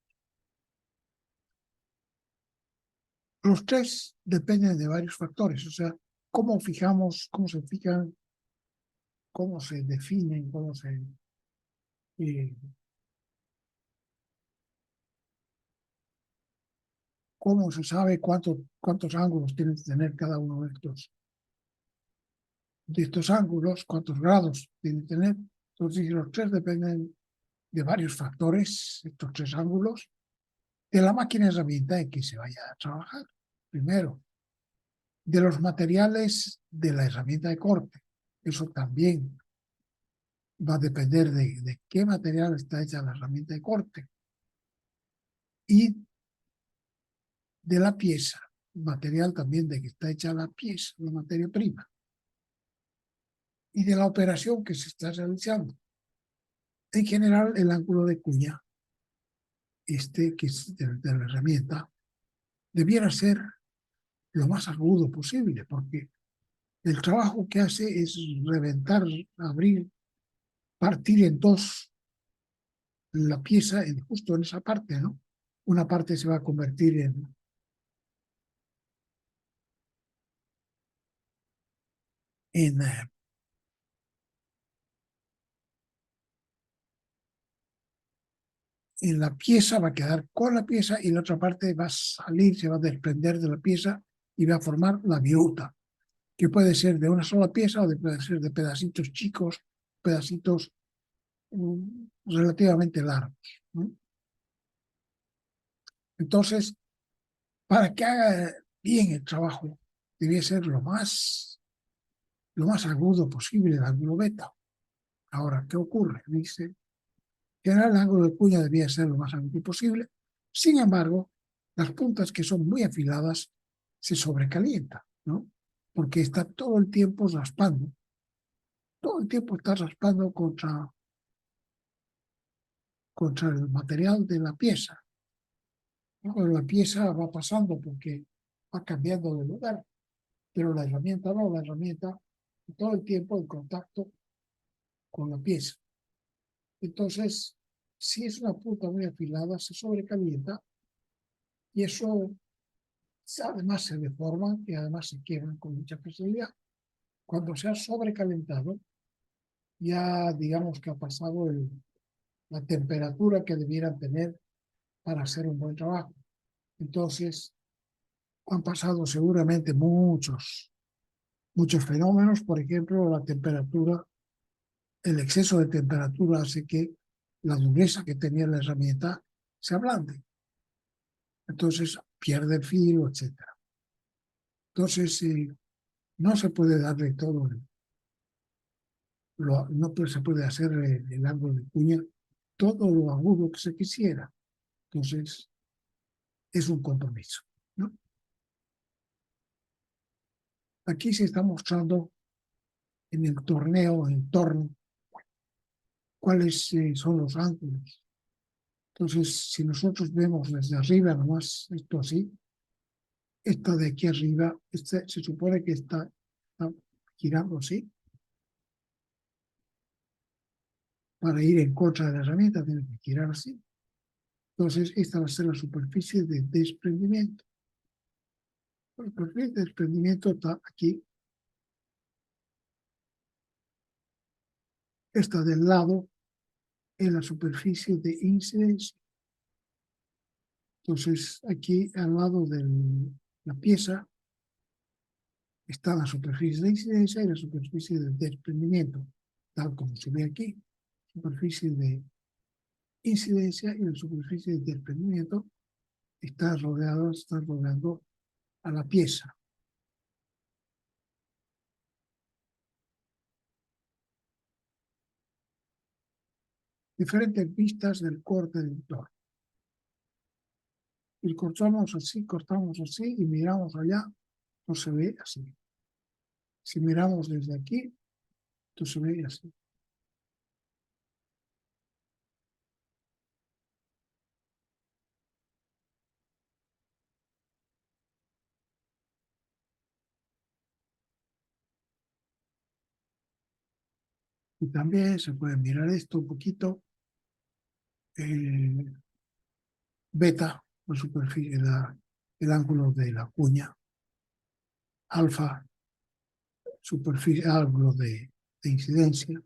Los tres dependen de varios factores, o sea, cómo se fijan, cómo se definen, cómo se sabe cuántos ángulos tiene que tener cada uno de estos ángulos, cuántos grados tiene que tener. Entonces, los tres dependen de varios factores, estos tres ángulos, de la máquina herramienta en que se vaya a trabajar. Primero, de los materiales de la herramienta de corte. Eso también va a depender de qué material está hecha la herramienta de corte. Y de la pieza, material también de que está hecha la pieza, la materia prima. Y de la operación que se está realizando. En general, el ángulo de cuña, que es de la herramienta, debiera ser lo más agudo posible, porque el trabajo que hace es reventar, abrir, partir en dos la pieza justo en esa parte, ¿no? Una parte se va a convertir en, en la pieza, va a quedar con la pieza y la otra parte va a salir, se va a desprender de la pieza y va a formar la viruta, que puede ser de una sola pieza o puede ser de pedacitos chicos, pedacitos relativamente largos, ¿no? Entonces, para que haga bien el trabajo, debe ser lo más agudo posible el ángulo beta. Ahora, ¿qué ocurre? Dice que el ángulo de cuña debía ser lo más agudo posible. Sin embargo, las puntas que son muy afiladas se sobrecalientan, ¿no? Porque está todo el tiempo raspando. Todo el tiempo está raspando contra el material de la pieza. ¿No? La pieza va pasando porque va cambiando de lugar, pero la herramienta no, la herramienta todo el tiempo en contacto con la pieza. Entonces, si es una punta muy afilada, se sobrecalienta y eso además se deforma y además se quiebran con mucha facilidad. Cuando se ha sobrecalentado, ya digamos que ha pasado la temperatura que debieran tener para hacer un buen trabajo. Entonces, han pasado seguramente muchos fenómenos, por ejemplo, la temperatura, el exceso de temperatura hace que la dureza que tenía la herramienta se ablande. Entonces pierde el filo, etcétera. Entonces, no se puede darle todo, no se puede hacer el ángulo de cuña todo lo agudo que se quisiera. Entonces, es un compromiso, ¿no? Aquí se está mostrando en el torneo, en el torno, cuáles son los ángulos. Entonces, si nosotros vemos desde arriba, nomás esto así, esta de aquí arriba, se supone que está girando así. Para ir en contra de la herramienta, tiene que girar así. Entonces, esta va a ser la superficie de desprendimiento. La superficie de desprendimiento está aquí. Esta del lado es la superficie de incidencia. Entonces, aquí al lado de la pieza está la superficie de incidencia y la superficie de desprendimiento, tal como se ve aquí. Superficie de incidencia y la superficie de desprendimiento están rodeando a la pieza. Diferentes vistas del corte del torno. Y cortamos así y miramos allá, no se ve así. Si miramos desde aquí, no se ve así. Y también se puede mirar esto un poquito. Beta, la superficie, el ángulo de la cuña. Alfa, superficie, ángulo de incidencia.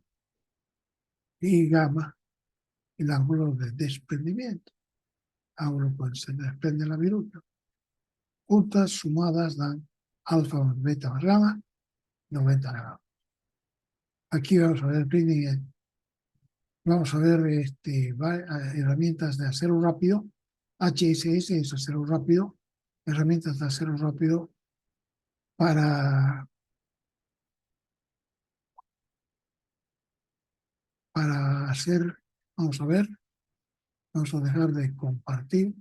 Y gamma, el ángulo de desprendimiento. Ángulo cuando se desprende la viruta. Juntas sumadas dan alfa más beta más gamma, 90 grados. Aquí vamos a ver el Vamos a ver herramientas de acero rápido. HSS es acero rápido. Herramientas de acero rápido para, para hacer, vamos a ver, vamos a dejar de compartir.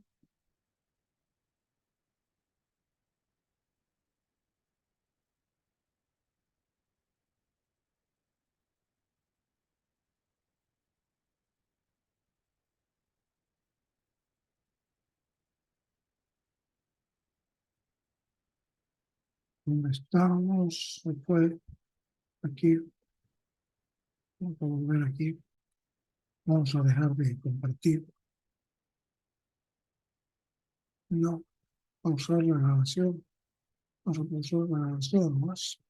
¿Dónde estamos? Se fue aquí. Vamos a volver aquí. Vamos a dejar de compartir. No, pausar la grabación. Vamos a pausar la grabación más.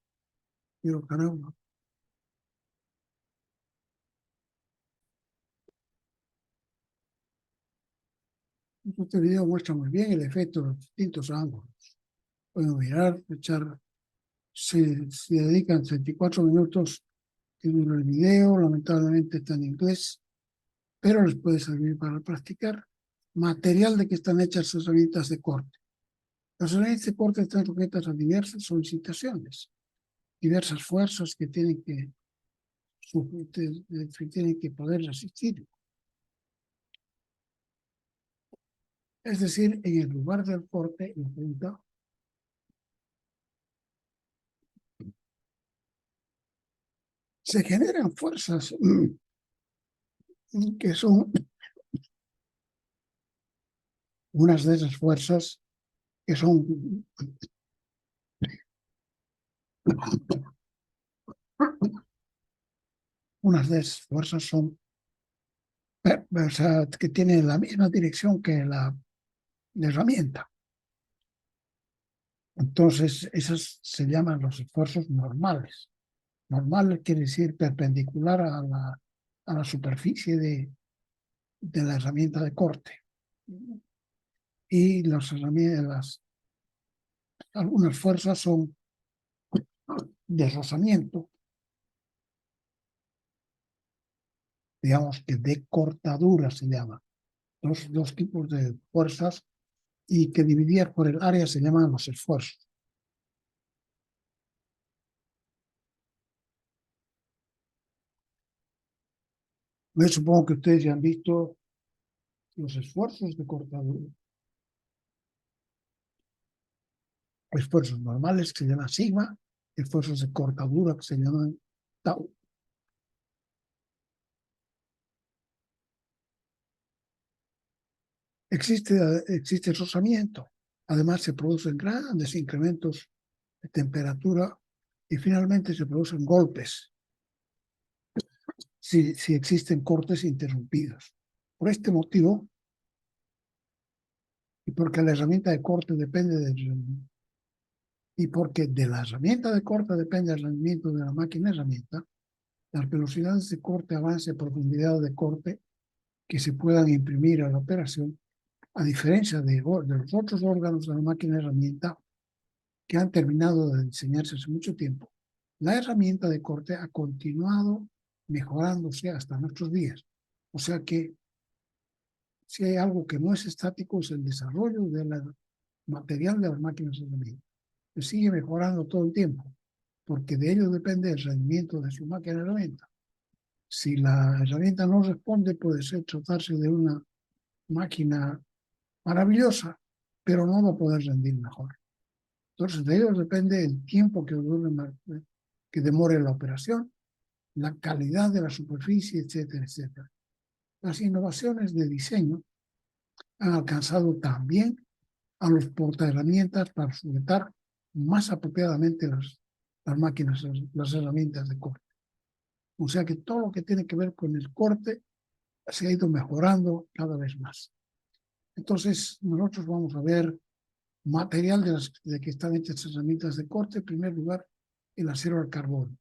Pero caramba. Este video muestra muy bien el efecto de los distintos ángulos. Pueden mirar, echar. Se dedican 34 minutos que dura el video. Lamentablemente está en inglés, pero les puede servir para practicar. Material de que están hechas las herramientas de corte. Las herramientas de corte están sujetas a diversas solicitaciones, diversas fuerzas que tienen que poder resistir. Es decir, en el lugar del corte, en punta, se generan fuerzas que son unas de esas fuerzas que son unas de esas fuerzas son o sea, que tienen la misma dirección que la herramienta. Entonces, esas se llaman los esfuerzos normales. Normal quiere decir perpendicular a la superficie de la herramienta de corte. Y algunas fuerzas son de rozamiento, digamos que de cortadura se llama. Dos tipos de fuerzas y que divididas por el área se llaman los esfuerzos. Yo supongo que ustedes ya han visto los esfuerzos de cortadura. Esfuerzos normales que se llaman sigma, esfuerzos de cortadura que se llaman tau. Existe rozamiento. Además, se producen grandes incrementos de temperatura y finalmente se producen golpes si existen cortes interrumpidos. Por este motivo, y porque la herramienta de corte depende y porque de la herramienta de corte depende el rendimiento de la máquina herramienta, las velocidades de corte, avance, profundidad de corte que se puedan imprimir a la operación, a diferencia de los otros órganos de la máquina herramienta que han terminado de diseñarse hace mucho tiempo, la herramienta de corte ha continuado mejorándose hasta nuestros días. O sea que si hay algo que no es estático es el desarrollo del material de las máquinas herramientas, que sigue mejorando todo el tiempo, porque de ello depende el rendimiento de su máquina herramienta. Si la herramienta no responde, puede tratarse de una máquina maravillosa, pero no va a poder rendir mejor. Entonces, de ello depende el tiempo que demore la operación, la calidad de la superficie, etcétera, etcétera. Las innovaciones de diseño han alcanzado también a los portaherramientas para sujetar más apropiadamente las máquinas, las herramientas de corte. O sea que todo lo que tiene que ver con el corte se ha ido mejorando cada vez más. Entonces, nosotros vamos a ver material de que están hechas herramientas de corte. En primer lugar, el acero al carbono.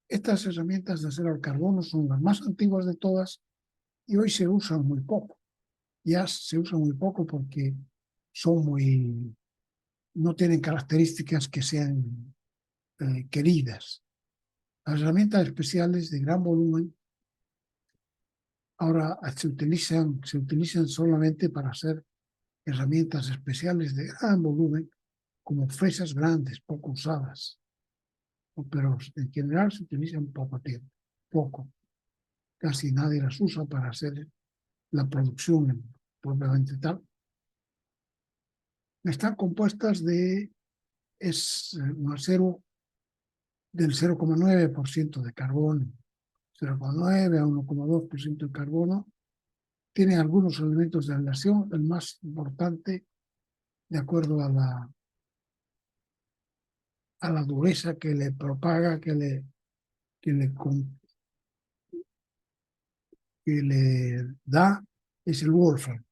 Estas herramientas de acero al carbono son las más antiguas de todas y hoy se usan muy poco. Ya se usan muy poco porque no tienen características que sean queridas. Las herramientas especiales de gran volumen ahora se utilizan solamente para hacer herramientas especiales de gran volumen, como fresas grandes, poco usadas. Pero en general se utilizan poco tiempo, poco. Casi nadie las usa para hacer la producción propiamente tal. Están compuestas de un acero del 0,9% de carbono, 0,9 a 1,2% de carbono. Tiene algunos elementos de aleación, el más importante, de acuerdo a la dureza que le propaga, que le da, es el wolfram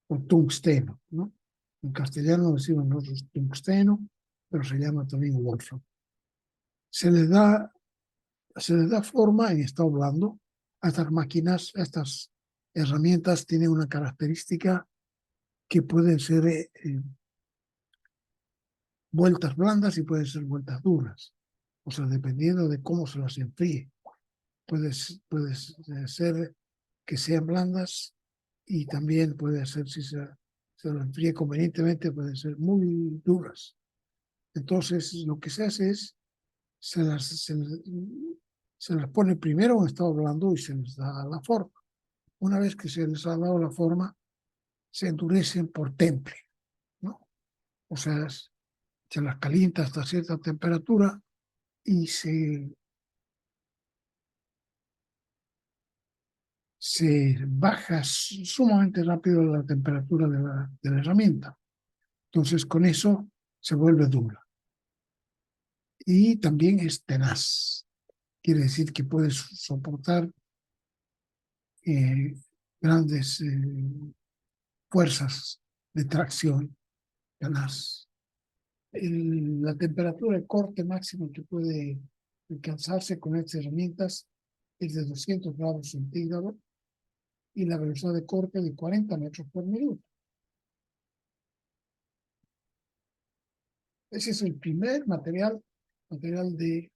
o tungsteno, ¿no? En castellano decimos nosotros tungsteno, pero se llama también wolfram. Se les da forma en estado blando. Estas máquinas, estas herramientas tienen una característica que pueden ser vueltas blandas y pueden ser vueltas duras. O sea, dependiendo de cómo se las enfríe. Puede ser que sean blandas y también puede ser, si se lo enfríe convenientemente, pueden ser muy duras. Entonces, lo que se hace es, se las pone primero en estado blando y se les da la forma. Una vez que se les ha dado la forma, se endurecen por temple, ¿no? O sea, se las calienta hasta cierta temperatura y se baja sumamente rápido la temperatura de la herramienta. Entonces, con eso se vuelve dura. Y también es tenaz. Quiere decir que puede soportar grandes fuerzas de tracción. Tenaz. La temperatura de corte máximo que puede alcanzarse con estas herramientas es de 200 grados centígrados y la velocidad de corte de 40 metros por minuto. Ese es el primer material de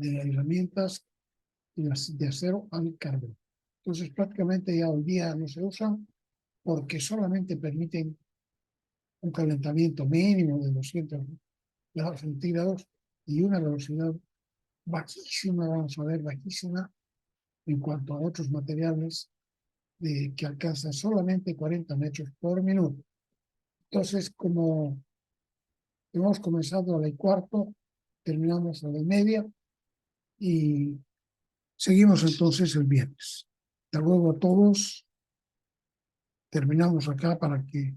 herramientas de acero al carbón. Entonces prácticamente ya hoy día no se usan porque solamente permiten un calentamiento mínimo de 200 grados centígrados y una velocidad bajísima, vamos a ver, bajísima en cuanto a otros materiales que alcanzan solamente 40 metros por minuto. Entonces, como hemos comenzado a las 4:15, terminamos a las 1:30 y seguimos entonces el viernes. Hasta luego a todos. Terminamos acá para que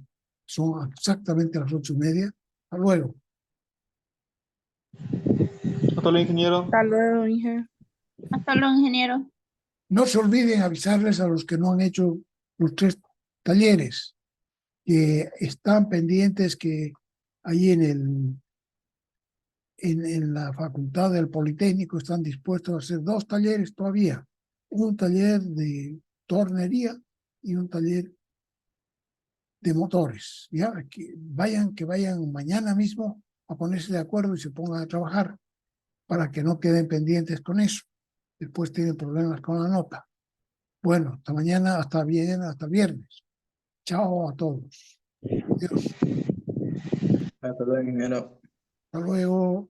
son exactamente las 8:30. Hasta luego. Hasta luego, ingeniero. Hasta luego, ingeniero. Hasta luego, ingeniero. No se olviden avisarles a los que no han hecho los 3 talleres, que están pendientes, que ahí en la facultad del Politécnico están dispuestos a hacer 2 talleres todavía. Un taller de tornería y un taller de motores. ¿Ya? Que vayan mañana mismo a ponerse de acuerdo y se pongan a trabajar para que no queden pendientes con eso. Después tienen problemas con la nota. Bueno, hasta mañana, hasta viernes. Chao a todos. Adiós. Hasta luego, ingeniero. Hasta luego.